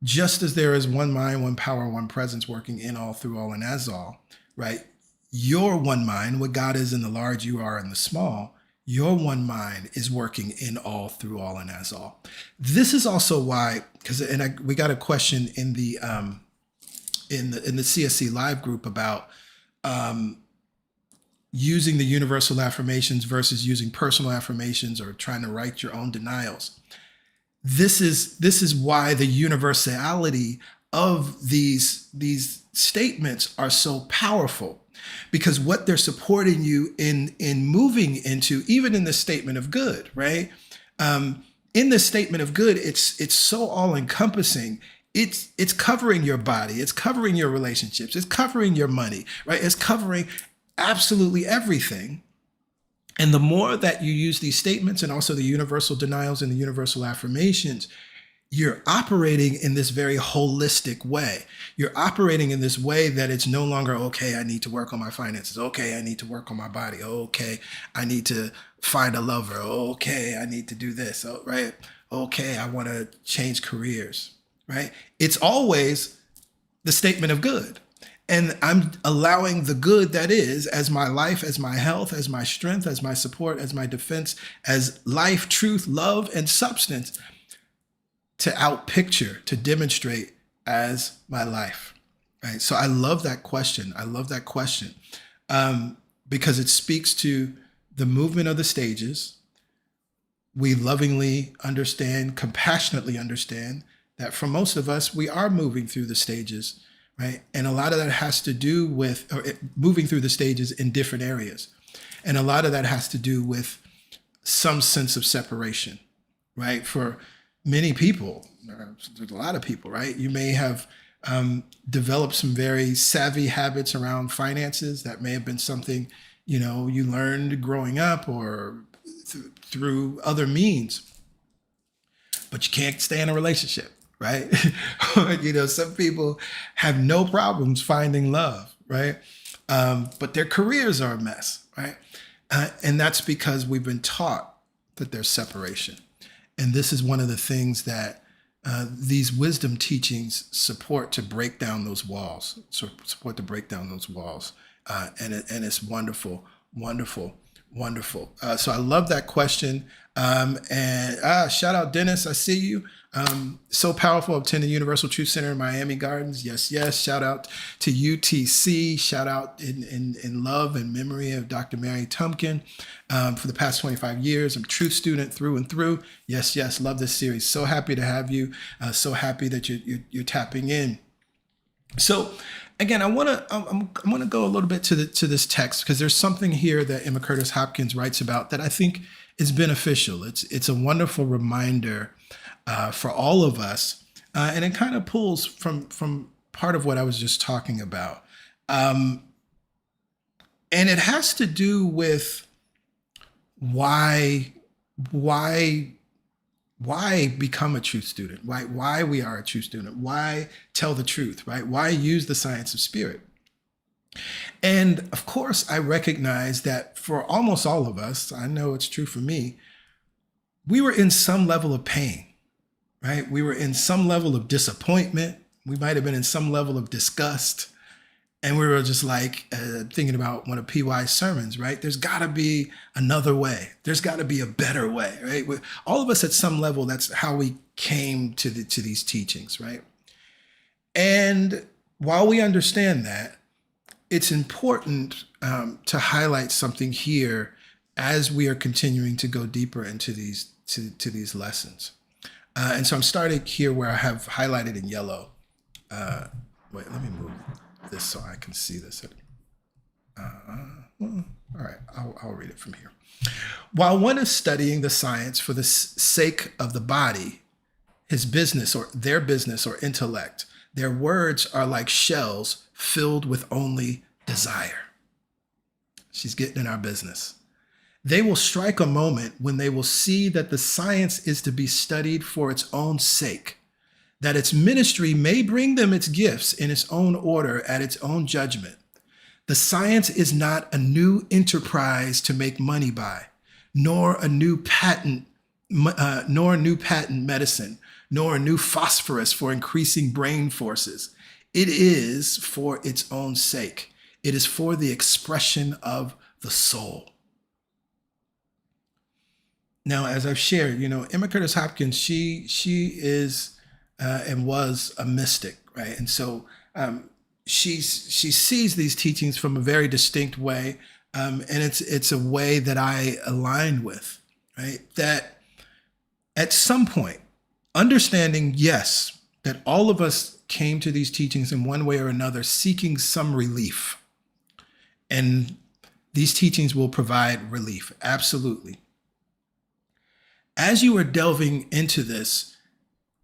just as there is one mind, one power, one presence working in all, through all, and as all, right? Your one mind, what God is in the large, you are in the small, your one mind is working in all, through all, and as all. This is also why, because we got a question in the CSC live group about using the universal affirmations versus using personal affirmations or trying to write your own denials. This is why the universality of these statements are so powerful, because what they're supporting you in moving into, even in the statement of good, right? In the statement of good, it's so all encompassing. It's covering your body, it's covering your relationships, it's covering your money, right? It's covering absolutely everything. And the more that you use these statements and also the universal denials and the universal affirmations, you're operating in this very holistic way. You're operating in this way that it's no longer, okay, I need to work on my finances. Okay, I need to work on my body. Okay, I need to find a lover. Okay, I need to do this, right? Okay, I want to change careers, right? It's always the statement of good. And I'm allowing the good that is as my life, as my health, as my strength, as my support, as my defense, as life, truth, love, and substance to outpicture, to demonstrate as my life? Right. So I love that question. I love that question because it speaks to the movement of the stages. We lovingly understand, compassionately understand that for most of us, we are moving through the stages, right? And a lot of that has to do with moving through the stages in different areas. And a lot of that has to do with some sense of separation, right? For many people, a lot of people, right? You may have developed some very savvy habits around finances. That may have been something, you learned growing up or through other means, but you can't stay in a relationship, right? Some people have no problems finding love, right? But their careers are a mess, right? And that's because we've been taught that there's separation. And this is one of the things that these wisdom teachings support to break down those walls, and it's wonderful, wonderful, wonderful. So I love that question. And shout out Dennis, I see you. So powerful. Attending Universal Truth Center in Miami Gardens. Yes, yes. Shout out to UTC. Shout out in love and memory of Dr. Mary Tumpkin. For the past 25 years, I'm a truth student through and through. Yes, yes. Love this series. So happy to have you. So happy that you're tapping in. So again, I'm gonna go a little bit to this text because there's something here that Emma Curtis Hopkins writes about that I think is beneficial. It's a wonderful reminder for all of us, and it kind of pulls from part of what I was just talking about, and it has to do with why become a truth student, right? Why we are a truth student, why tell the truth, right? Why use the science of spirit? And of course, I recognize that for almost all of us, I know it's true for me, we were in some level of pain, right? We were in some level of disappointment. We might have been in some level of disgust. And we were just like thinking about one of PY's sermons, right? There's got to be another way. There's got to be a better way, right? All of us at some level, that's how we came to these teachings, right? And while we understand that, it's important to highlight something here as we are continuing to go deeper into these lessons. And so I'm starting here where I have highlighted in yellow. Wait, let me move this so I can see this. All right, I'll read it from here. While one is studying the science for the sake of the body, his business or their business or intellect, their words are like shells filled with only desire. She's getting in our business. They will strike a moment when they will see that the science is to be studied for its own sake, that its ministry may bring them its gifts in its own order at its own judgment. The science is not a new enterprise to make money by, nor a new patent medicine, nor a new phosphorus for increasing brain forces. It is for its own sake. It is for the expression of the soul. Now, as I've shared, Emma Curtis Hopkins, she is and was a mystic, right? And so she sees these teachings from a very distinct way, and it's a way that I align with, right? That at some point, understanding, yes, that all of us came to these teachings in one way or another, seeking some relief, and these teachings will provide relief, absolutely. As you are delving into this,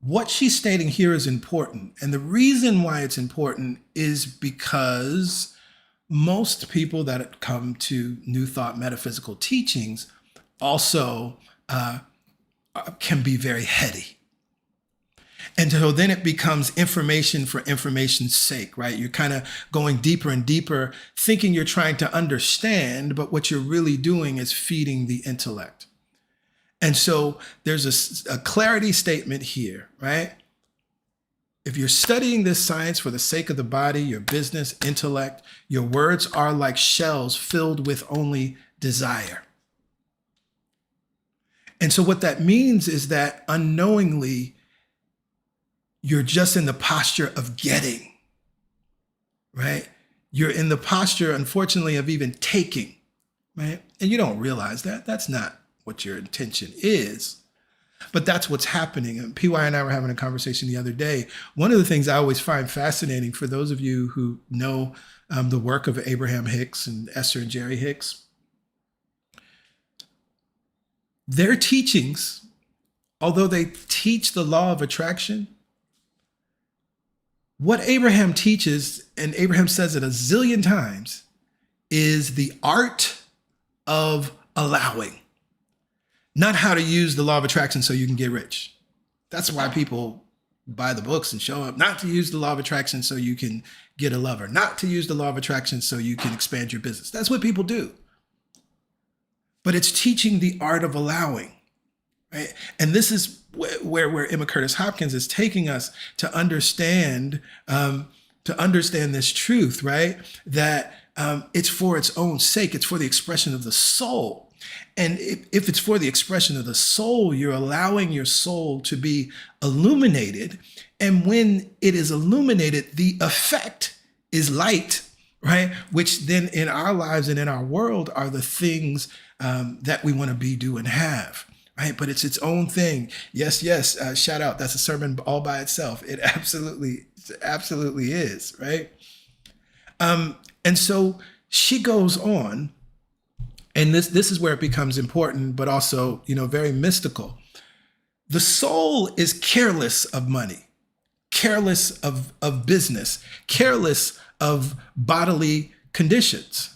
what she's stating here is important. And the reason why it's important is because most people that come to New Thought metaphysical teachings also can be very heady. And so then it becomes information for information's sake, right? You're kind of going deeper and deeper, thinking you're trying to understand, but what you're really doing is feeding the intellect. And so there's a clarity statement here, right? If you're studying this science for the sake of the body, your business, intellect, your words are like shells filled with only desire. And so what that means is that unknowingly, you're just in the posture of getting, right? You're in the posture, unfortunately, of even taking, right? And you don't realize that. That's not what your intention is, but that's what's happening. And PY and I were having a conversation the other day. One of the things I always find fascinating, for those of you who know the work of Abraham Hicks and Esther and Jerry Hicks, their teachings, although they teach the law of attraction, what Abraham teaches, and Abraham says it a zillion times, is the art of allowing. Not how to use the law of attraction so you can get rich. That's why people buy the books and show up. Not to use the law of attraction so you can get a lover. Not to use the law of attraction so you can expand your business. That's what people do. But it's teaching the art of allowing, right? And this is where Emma Curtis Hopkins is taking us to understand this truth, right? That it's for its own sake. It's for the expression of the soul. And if it's for the expression of the soul, you're allowing your soul to be illuminated. And when it is illuminated, the effect is light, right? Which then in our lives and in our world are the things that we want to be, do, and have, right? But it's its own thing. Yes. Shout out. That's a sermon all by itself. It absolutely is, right? And so she goes on, and this is where it becomes important, but also, very mystical. The soul is careless of money, careless of business, careless of bodily conditions.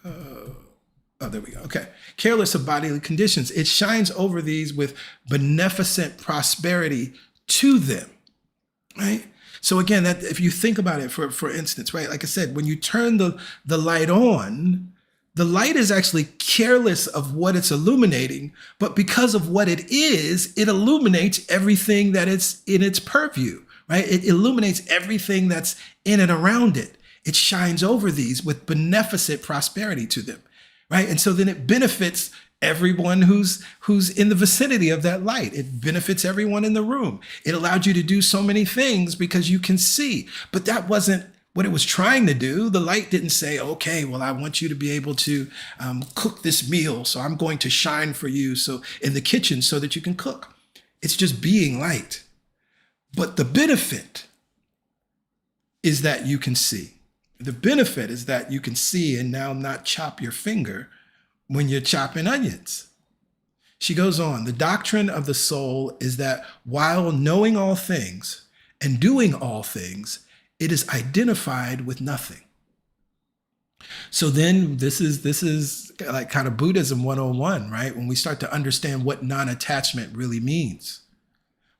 There we go. Okay. Careless of bodily conditions. It shines over these with beneficent prosperity to them, right? So again, that if you think about it, for instance, right, like I said, when you turn the light on, the light is actually careless of what it's illuminating, but because of what it is, it illuminates everything that it's in its purview, right? It illuminates everything that's in and around it. It shines over these with beneficent prosperity to them, right? And so then it benefits everyone who's in the vicinity of that light. It benefits everyone in the room. It allowed you to do so many things because you can see, but that wasn't what it was trying to do. The light didn't say, okay, well, I want you to be able to cook this meal, so I'm going to shine for you so in the kitchen so that you can cook. It's just being light. But the benefit is that you can see. The benefit is that you can see and now not chop your finger when you're chopping onions. She goes on, the doctrine of the soul is that while knowing all things and doing all things, it is identified with nothing. So then this is like kind of Buddhism 101, right? When we start to understand what non-attachment really means.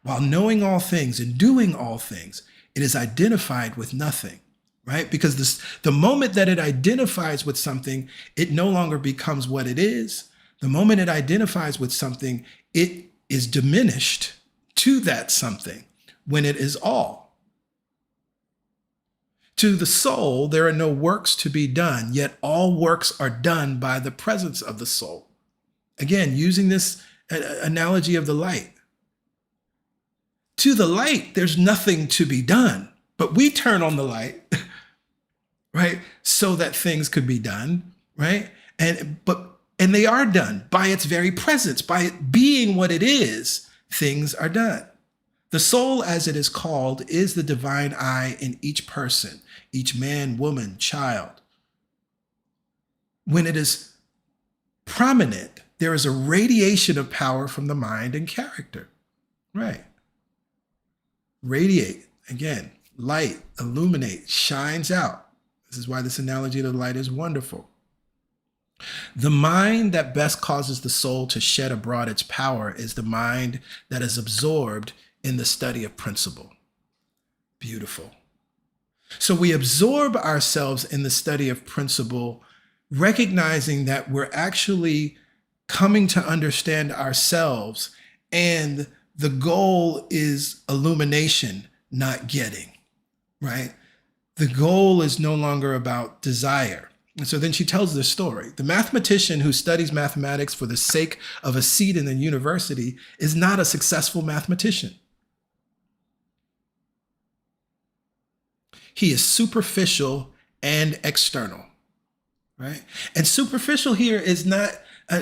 While knowing all things and doing all things, it is identified with nothing. Right? Because the moment that it identifies with something, it no longer becomes what it is. The moment it identifies with something, it is diminished to that something when it is all. To the soul, there are no works to be done, yet all works are done by the presence of the soul. Again, using this analogy of the light. To the light, there's nothing to be done, but we turn on the light, right? So that things could be done, right? And they are done by its very presence, by it being what it is, things are done. The soul, as it is called, is the divine eye in each person, each man, woman, child. When it is prominent, there is a radiation of power from the mind and character, right? Radiate, again, light, illuminate, shines out. This is why this analogy of the light is wonderful. The mind that best causes the soul to shed abroad its power is the mind that is absorbed in the study of principle. Beautiful. So we absorb ourselves in the study of principle, recognizing that we're actually coming to understand ourselves, and the goal is illumination, not getting, right? The goal is no longer about desire. And so then she tells this story. The mathematician who studies mathematics for the sake of a seat in the university is not a successful mathematician. He is superficial and external, right? And superficial here is not,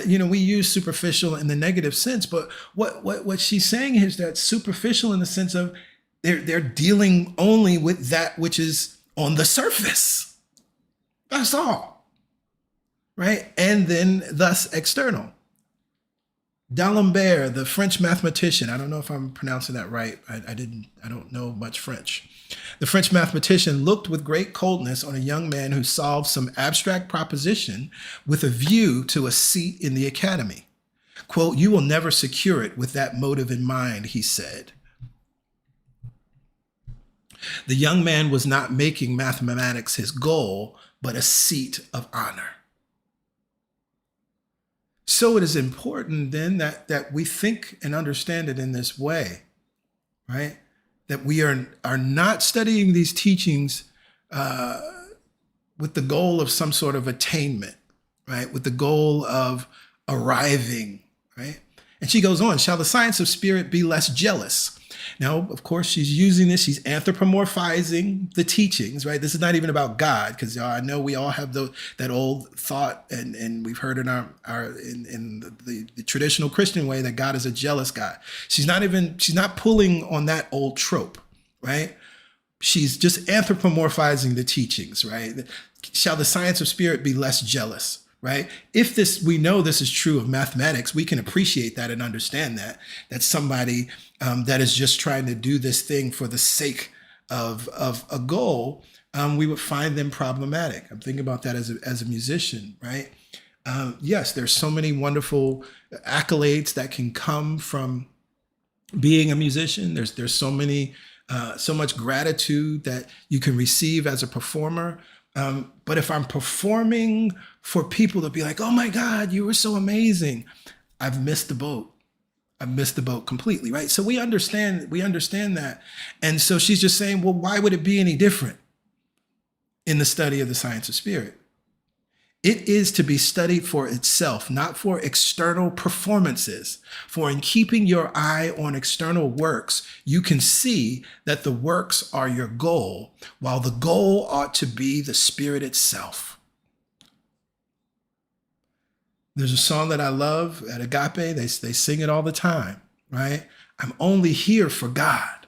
we use superficial in the negative sense, but what she's saying is that superficial in the sense of they're dealing only with that which is on the surface. That's all, right? And then thus external. D'Alembert, the French mathematician, I don't know if I'm pronouncing that right. I don't know much French. The French mathematician looked with great coldness on a young man who solved some abstract proposition with a view to a seat in the academy. Quote, "You will never secure it with that motive in mind," he said. The young man was not making mathematics his goal, but a seat of honor. So it is important then that we think and understand it in this way, right? That we are not studying these teachings with the goal of some sort of attainment, right? With the goal of arriving, right? And she goes on, "Shall the science of spirit be less jealous?" Now, of course, she's using this. She's anthropomorphizing the teachings, right? This is not even about God, because I know we all have that old thought, and we've heard in the traditional Christian way that God is a jealous God. She's not pulling on that old trope, right? She's just anthropomorphizing the teachings, right? Shall the science of spirit be less jealous? Right? If we know this is true of mathematics, we can appreciate that and understand that somebody that is just trying to do this thing for the sake of a goal, we would find them problematic. I'm thinking about that as a musician, right? Yes, there's so many wonderful accolades that can come from being a musician. There's so much gratitude that you can receive as a performer. But if I'm performing for people to be like, "Oh my God, you were so amazing," I've missed the boat. I've missed the boat completely, right? So we understand that. And so she's just saying, well, why would it be any different in the study of the science of spirit? It is to be studied for itself, not for external performances. For in keeping your eye on external works, you can see that the works are your goal, while the goal ought to be the spirit itself. There's a song that I love at Agape. They sing it all the time, right? I'm only here for God.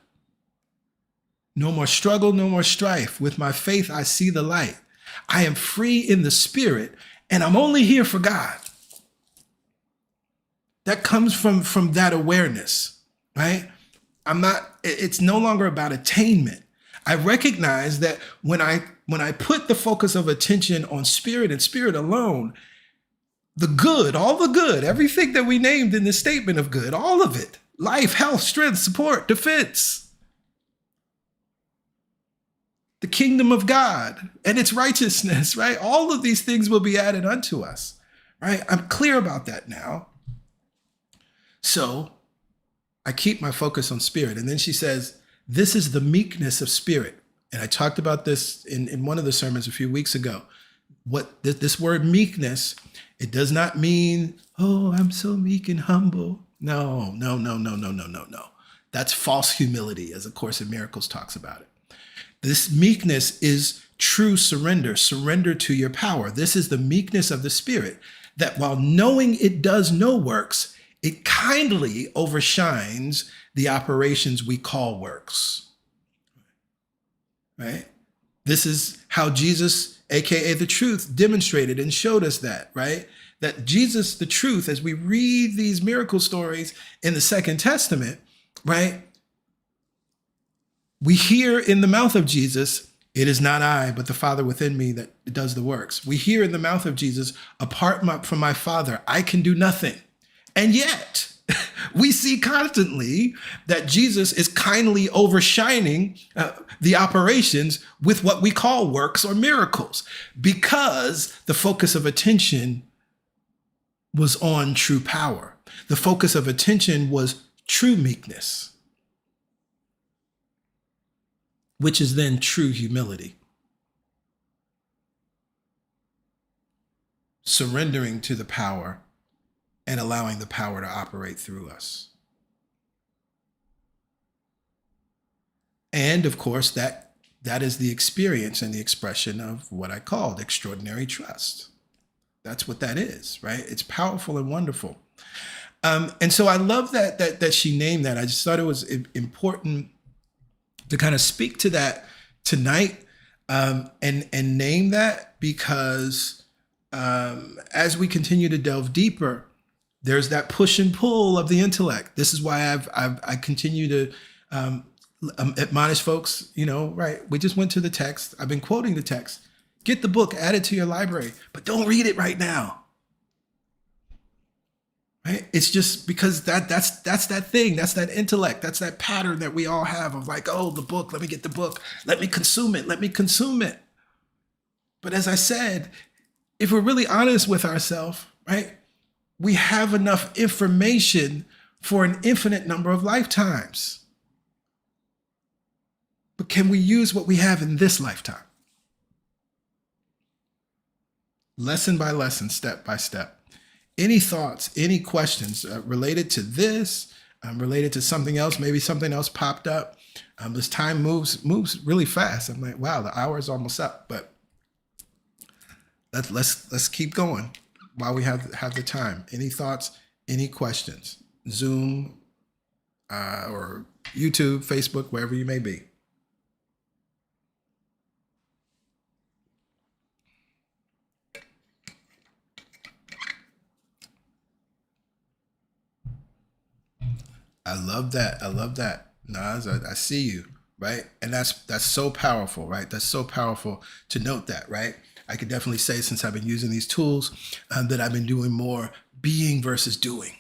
No more struggle, no more strife. With my faith, I see the light. I am free in the spirit, and I'm only here for God. That comes from that awareness, right? It's no longer about attainment. I recognize that when I put the focus of attention on spirit and spirit alone, the good, all the good, everything that we named in this statement of good, all of it, life, health, strength, support, defense, the kingdom of God and its righteousness, right? All of these things will be added unto us, right? I'm clear about that now. So I keep my focus on spirit. And then she says, this is the meekness of spirit. And I talked about this in one of the sermons a few weeks ago. What this word meekness, it does not mean, oh, I'm so meek and humble. No. That's false humility, as A Course in Miracles talks about it. This meekness is true surrender to your power. This is the meekness of the spirit, that while knowing it does no works, it kindly overshines the operations we call works. Right? This is how Jesus, aka the truth, demonstrated and showed us that, right? That Jesus, the truth, as we read these miracle stories in the Second Testament, right? We hear in the mouth of Jesus, it is not I, but the Father within me that does the works. We hear in the mouth of Jesus, apart from my Father, I can do nothing. And yet, we see constantly that Jesus is kindly overshining the operations with what we call works or miracles, because the focus of attention was on true power. The focus of attention was true meekness, which is then true humility. surrendering to the power and allowing the power to operate through us. And of course, that is the experience and the expression of what I called extraordinary trust. That's what that is, right? It's powerful and wonderful. And so I love that she named that. I just thought it was important to kind of speak to that tonight, and name that, because as we continue to delve deeper, there's that push and pull of the intellect. This is why I continue to admonish folks, right? We just went to the text. I've been quoting the text. Get the book, add it to your library, but don't read it right now. Right? It's just because that's that thing, that's that intellect, that's that pattern that we all have of like, oh, the book, let me get the book, let me consume it. But as I said, if we're really honest with ourselves, right, we have enough information for an infinite number of lifetimes. But can we use what we have in this lifetime? Lesson by lesson, step by step. Any thoughts, any questions related to this, related to something else? Maybe something else popped up. This time moves really fast. I'm like, wow, the hour is almost up. But let's keep going while we have the time. Any thoughts? Any questions? Zoom or YouTube, Facebook, wherever you may be. I love that. Nas, I see you, right? And that's so powerful, right? That's so powerful to note that, right? I could definitely say, since I've been using these tools, that I've been doing more being versus doing.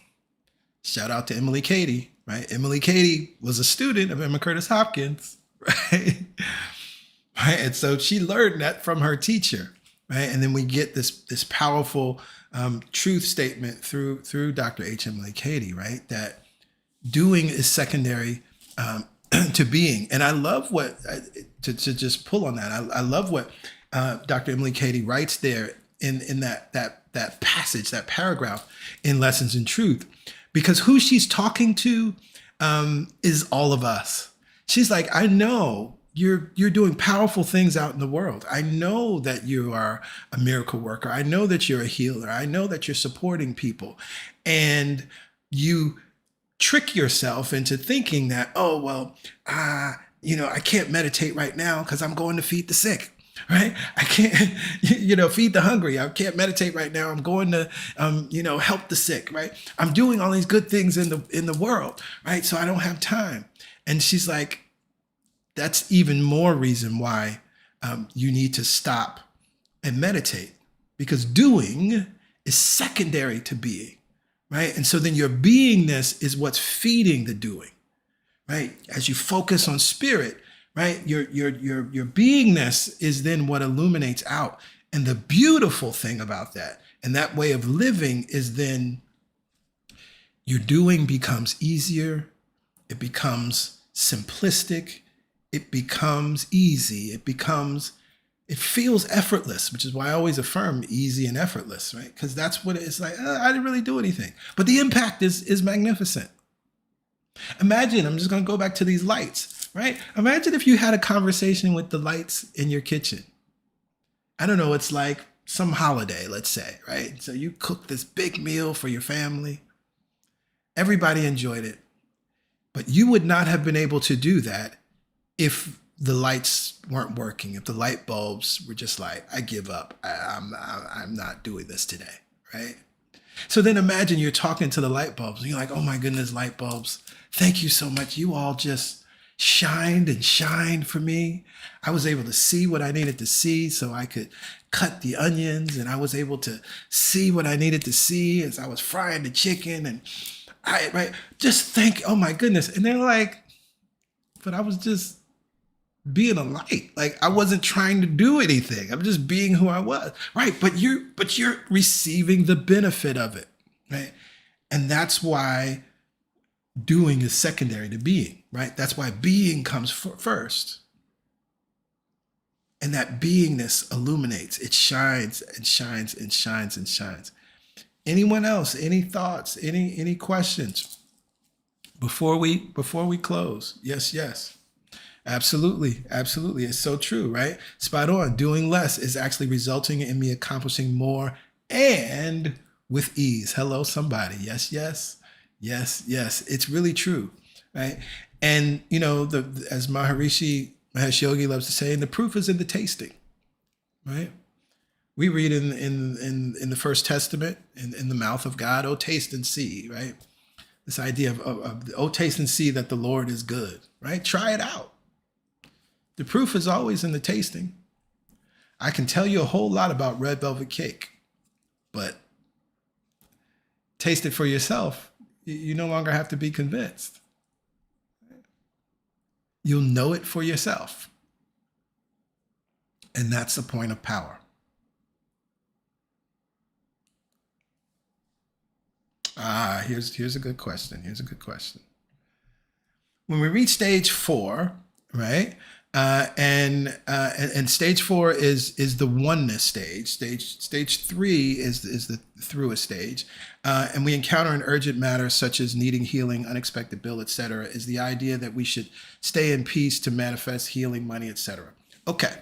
Shout out to Emily Cady, right? Emily Cady was a student of Emma Curtis Hopkins, right? Right? And so she learned that from her teacher, right? And then we get this powerful truth statement through Dr. H. Emily Cady, right? That doing is secondary to being. And I love what, to just pull on that, I love what Dr. Emily Cady writes there in that passage, that paragraph in Lessons in Truth, because who she's talking to is all of us. She's like, I know you're doing powerful things out in the world. I know that you are a miracle worker. I know that you're a healer. I know that you're supporting people. And you trick yourself into thinking that, oh, well, I can't meditate right now because I'm going to feed the sick, right? I can't, feed the hungry. I can't meditate right now. I'm going to, help the sick, right? I'm doing all these good things in the world, right? So I don't have time. And she's like, that's even more reason why you need to stop and meditate, because doing is secondary to being. Right? And so then your beingness is what's feeding the doing, right? As you focus on spirit, right? Your beingness is then what illuminates out. And the beautiful thing about that, and that way of living, is then your doing becomes easier. It becomes simplistic. It becomes easy. It feels effortless, which is why I always affirm easy and effortless, right? Because that's what it's like. I didn't really do anything, but the impact is magnificent. Imagine, I'm just going to go back to these lights, right? Imagine if you had a conversation with the lights in your kitchen. I don't know, it's like some holiday, let's say, right? So you cook this big meal for your family. Everybody enjoyed it, but you would not have been able to do that if the lights weren't working, if the light bulbs were just like, I give up, I'm not doing this today, right? So then imagine you're talking to the light bulbs and you're like, oh my goodness, light bulbs, thank you so much. You all just shined and shined for me. I was able to see what I needed to see so I could cut the onions, and I was able to see what I needed to see as I was frying the chicken, and oh my goodness. And they're like, but I was just being a light. Like, I wasn't trying to do anything. I'm just being who I was. Right. But you're receiving the benefit of it. Right. And that's why doing is secondary to being. Right. That's why being comes first. And that beingness illuminates. It shines and shines and shines and shines. Anyone else? Any thoughts? Any questions before we close? Yes. Absolutely. It's so true, right? Spot on. Doing less is actually resulting in me accomplishing more and with ease. Hello, somebody. Yes. It's really true, right? And as Maharishi Mahesh Yogi loves to say, and the proof is in the tasting, right? We read in the First Testament, in the mouth of God, oh, taste and see, right? This idea of oh, taste and see that the Lord is good, right? Try it out. The proof is always in the tasting. I can tell you a whole lot about red velvet cake, but taste it for yourself. You no longer have to be convinced. You'll know it for yourself. And that's the point of power. Here's a good question. When we reach stage 4, right? And stage 4 is the oneness stage. Stage 3 is the throughest stage, and we encounter an urgent matter such as needing healing, unexpected bill, etc. Is the idea that we should stay in peace to manifest healing, money, etc. Okay,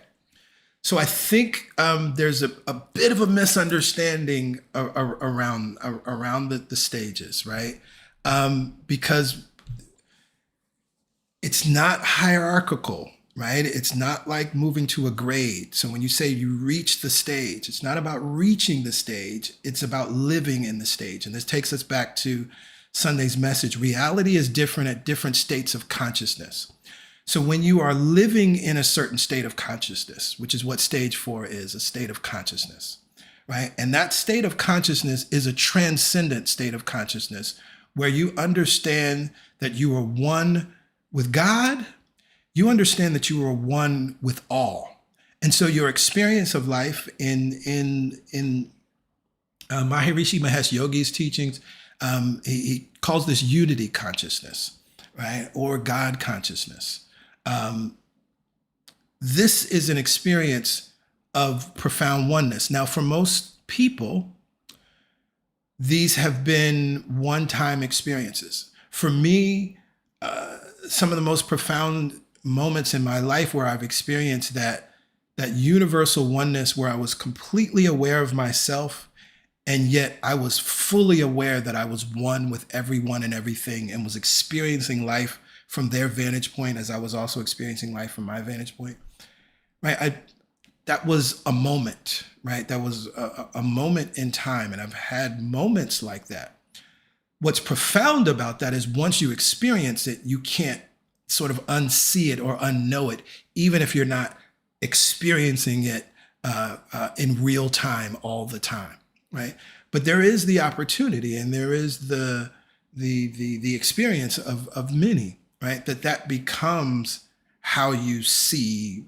so I think there's a bit of a misunderstanding around the stages, right? Because it's not hierarchical. Right? It's not like moving to a grade. So when you say you reach the stage, it's not about reaching the stage. It's about living in the stage. And this takes us back to Sunday's message. Reality is different at different states of consciousness. So when you are living in a certain state of consciousness, which is what stage 4 is, a state of consciousness, right? And that state of consciousness is a transcendent state of consciousness where you understand that you are one with God. You understand that you are one with all. And so your experience of life in Maharishi Mahesh Yogi's teachings, he calls this unity consciousness, right? Or God consciousness. This is an experience of profound oneness. Now, for most people, these have been one-time experiences. For me, some of the most profound moments in my life where I've experienced that universal oneness, where I was completely aware of myself, and yet I was fully aware that I was one with everyone and everything, and was experiencing life from their vantage point as I was also experiencing life from my vantage point, right? That was a moment, right? That was a moment in time, and I've had moments like that. What's profound about that is once you experience it, you can't sort of unsee it or unknow it, even if you're not experiencing it in real time all the time, right? But there is the opportunity, and there is the experience of many, right? That becomes how you see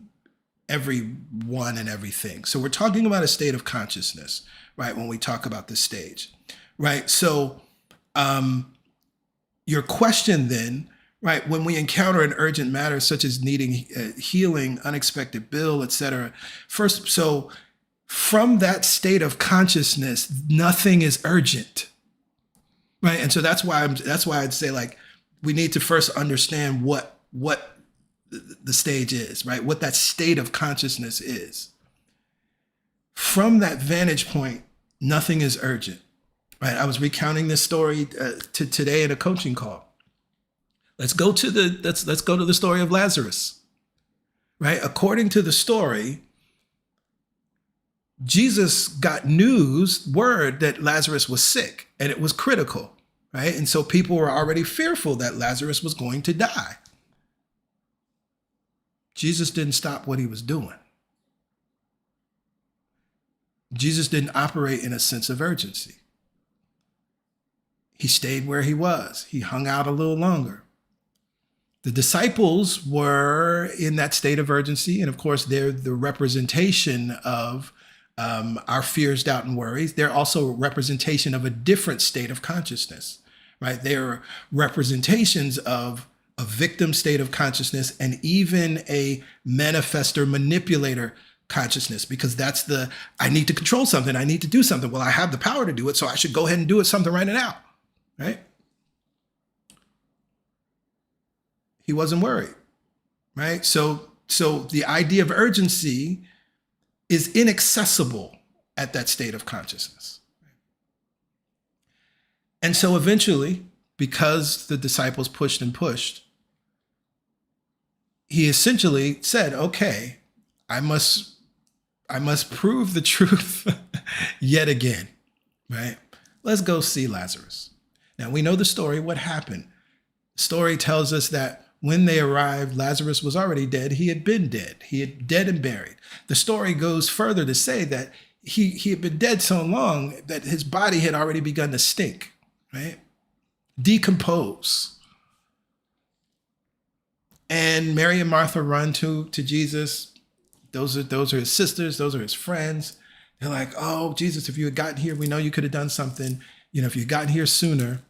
everyone and everything. So we're talking about a state of consciousness, right? When we talk about this stage, right? So your question then, right, when we encounter an urgent matter such as needing healing, unexpected bill, etc. First, so from that state of consciousness, nothing is urgent, right? And so that's why I'd say, like, we need to first understand what the stage is, right? What that state of consciousness is. From that vantage point, nothing is urgent, right? I was recounting this story today in a coaching call. Let's go to the story of Lazarus, right? According to the story, Jesus got word that Lazarus was sick, and it was critical, right? And so people were already fearful that Lazarus was going to die. Jesus didn't stop what he was doing. Jesus didn't operate in a sense of urgency. He stayed where he was. He hung out a little longer. The disciples were in that state of urgency. And of course, they're the representation of our fears, doubt, and worries. They're also a representation of a different state of consciousness, right? They're representations of a victim state of consciousness, and even a manifester manipulator consciousness, because that's I need to control something. I need to do something. Well, I have the power to do it, so I should go ahead and do it something right now, right? He wasn't worried, right? So the idea of urgency is inaccessible at that state of consciousness. And so eventually, because the disciples pushed and pushed, he essentially said, okay, I must prove the truth yet again, right? Let's go see Lazarus. Now we know the story, what happened. The story tells us that when they arrived, Lazarus was already dead. He had been dead. He had dead and buried. The story goes further to say that he had been dead so long that his body had already begun to stink, right? Decompose. And Mary and Martha run to Jesus. Those are his sisters. Those are his friends. They're like, oh, Jesus, if you had gotten here, we know you could have done something. If you had gotten here sooner.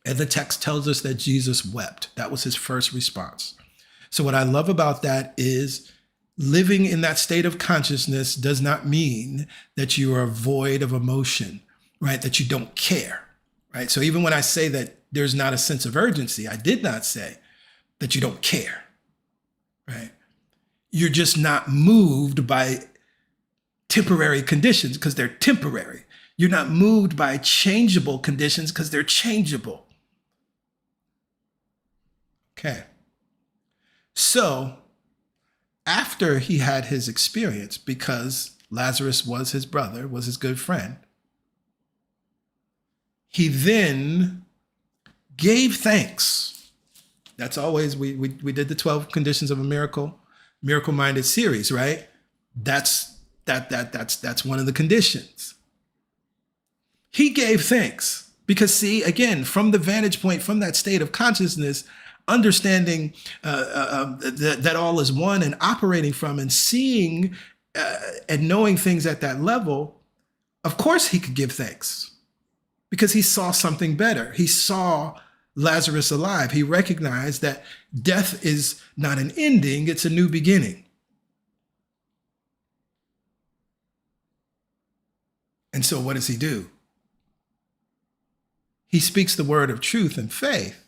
And the text tells us that Jesus wept. That was his first response. So what I love about that is living in that state of consciousness does not mean that you are void of emotion, right? That you don't care, right? So even when I say that there's not a sense of urgency, I did not say that you don't care, right? You're just not moved by temporary conditions because they're temporary. You're not moved by changeable conditions because they're changeable. Okay. So after he had his experience, because Lazarus was his brother, was his good friend, he then gave thanks. That's always, we did the 12 conditions of a miracle-minded series, right? That's one of the conditions. He gave thanks because, see, again, from the vantage point, from that state of consciousness, understanding that all is one and operating from and seeing and knowing things at that level, of course he could give thanks because he saw something better. He saw Lazarus alive. He recognized that death is not an ending, it's a new beginning. And so what does he do? He speaks the word of truth and faith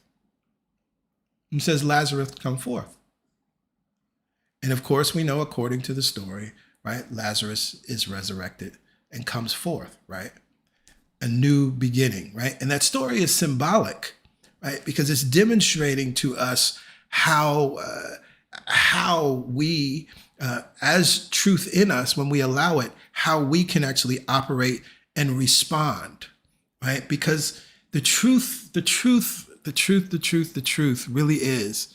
and says, Lazarus, come forth. And of course, we know, according to the story, right, Lazarus is resurrected and comes forth, right? A new beginning, right? And that story is symbolic, right? Because it's demonstrating to us how we, as truth in us, when we allow it, how we can actually operate and respond, right? Because the truth really is,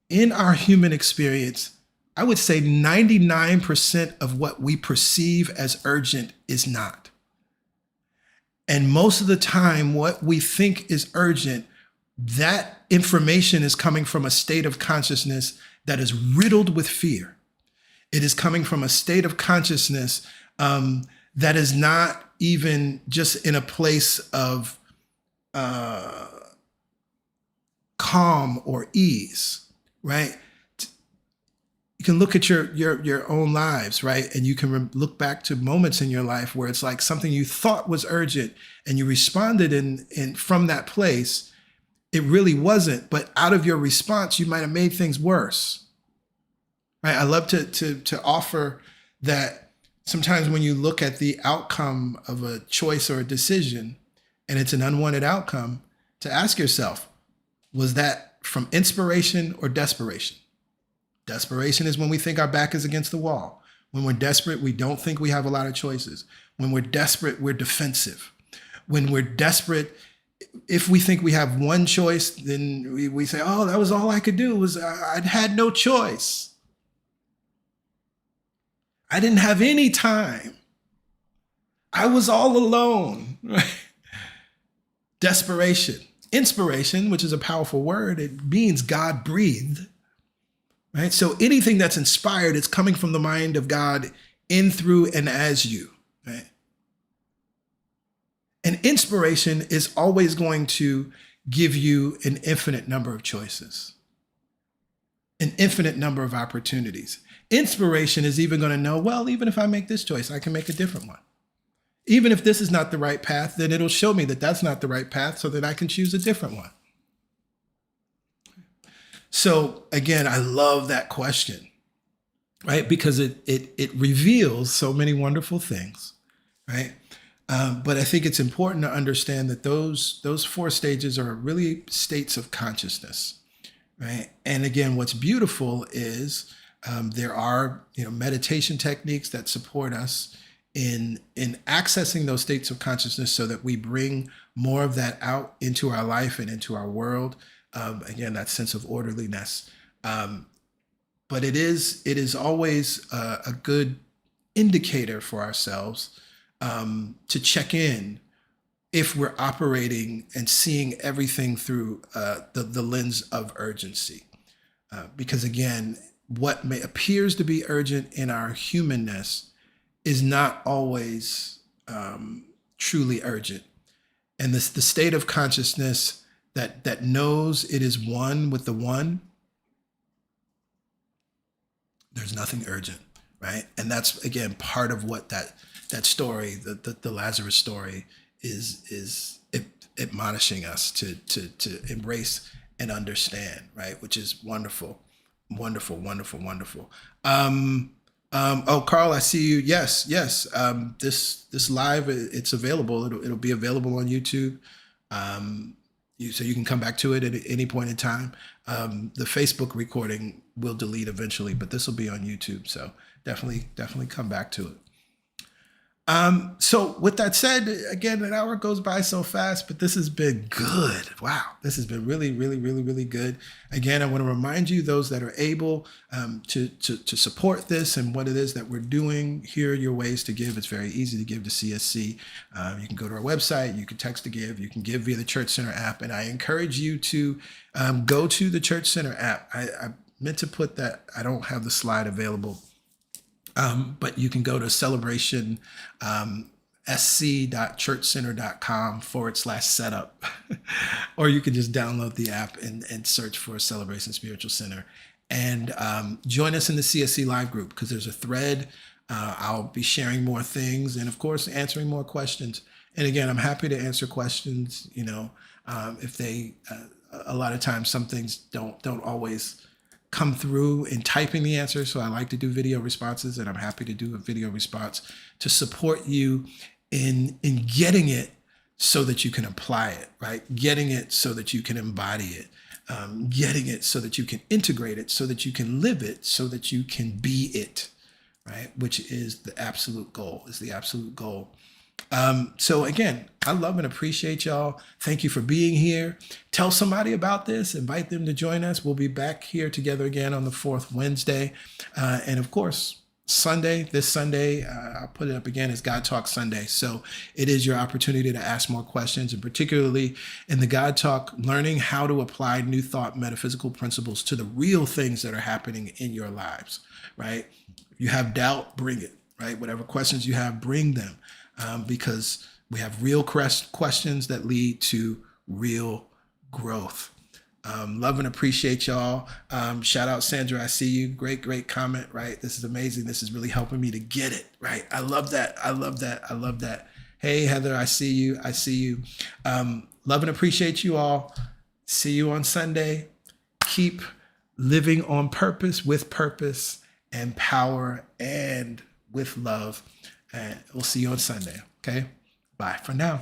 in our human experience, I would say 99% of what we perceive as urgent is not. And most of the time, what we think is urgent, that information is coming from a state of consciousness that is riddled with fear. It is coming from a state of consciousness that is not even just in a place of calm or ease, right? You can look at your own lives, right? And you can look back to moments in your life where it's like something you thought was urgent and you responded in from that place. It really wasn't, but out of your response, you might have made things worse, right? I love to offer that sometimes when you look at the outcome of a choice or a decision and it's an unwanted outcome, to ask yourself, was that from inspiration or desperation? Desperation is when we think our back is against the wall. When we're desperate, we don't think we have a lot of choices. When we're desperate, we're defensive. When we're desperate, if we think we have one choice, then we say, oh, that was all I could do, I had no choice. I didn't have any time. I was all alone. Desperation. Inspiration, which is a powerful word, it means God breathed. Right? So anything that's inspired, it's coming from the mind of God in, through, and as you. Right? And inspiration is always going to give you an infinite number of choices, an infinite number of opportunities. Inspiration is even going to know, well, even if I make this choice, I can make a different one. Even if this is not the right path, then it'll show me that that's not the right path so that I can choose a different one. So again, I love that question, right? Because it reveals so many wonderful things, right? But I think it's important to understand that those 4 stages are really states of consciousness, right? And again, what's beautiful is there are meditation techniques that support us in accessing those states of consciousness so that we bring more of that out into our life and into our world. Again, that sense of orderliness. But it is always a good indicator for ourselves to check in if we're operating and seeing everything through the lens of urgency. Because again, what appears to be urgent in our humanness is not always truly urgent. And the state of consciousness that knows it is one with the one, there's nothing urgent, right? And that's, again, part of what that story, the Lazarus story, is admonishing us to embrace and understand, right? Which is wonderful, wonderful, wonderful, wonderful. Oh, Carl, I see you. Yes. This live, it's available. It'll be available on YouTube. So you can come back to it at any point in time. The Facebook recording will delete eventually, but this will be on YouTube. So definitely come back to it. So with that said, again, an hour goes by so fast, but this has been good. Wow. This has been really, really, really, really good. Again, I want to remind you, those that are able to support this and what it is that we're doing, here are your ways to give. It's very easy to give to CSC. You can go to our website, you can text to give, you can give via the Church Center app. And I encourage you to go to the Church Center app. I meant to put that, I don't have the slide available. But you can go to celebration, sc.churchcenter.com/setup, or you can just download the app and search for Celebration Spiritual Center and join us in the CSC Live group, because there's a thread. I'll be sharing more things and, of course, answering more questions. And again, I'm happy to answer questions. If they, a lot of times, some things don't always come through in typing the answer. So I like to do video responses, and I'm happy to do a video response to support you in getting it so that you can apply it, right? Getting it so that you can embody it, getting it so that you can integrate it, so that you can live it, so that you can be it, right? Which is the absolute goal, So again, I love and appreciate y'all. Thank you for being here. Tell somebody about this, invite them to join us. We'll be back here together again on the 4th Wednesday. And of course, this Sunday, I'll put it up again, is God Talk Sunday. So it is your opportunity to ask more questions, and particularly in the God Talk, learning how to apply new thought metaphysical principles to the real things that are happening in your lives, right? If you have doubt, bring it, right? Whatever questions you have, bring them. Because we have real questions that lead to real growth. Love and appreciate y'all. Shout out Sandra, I see you. Great comment, right? This is amazing. This is really helping me to get it, right? I love that. Hey, Heather, I see you. Love and appreciate you all. See you on Sunday. Keep living on purpose, with purpose and power, and with love. And we'll see you on Sunday. Okay? Bye for now.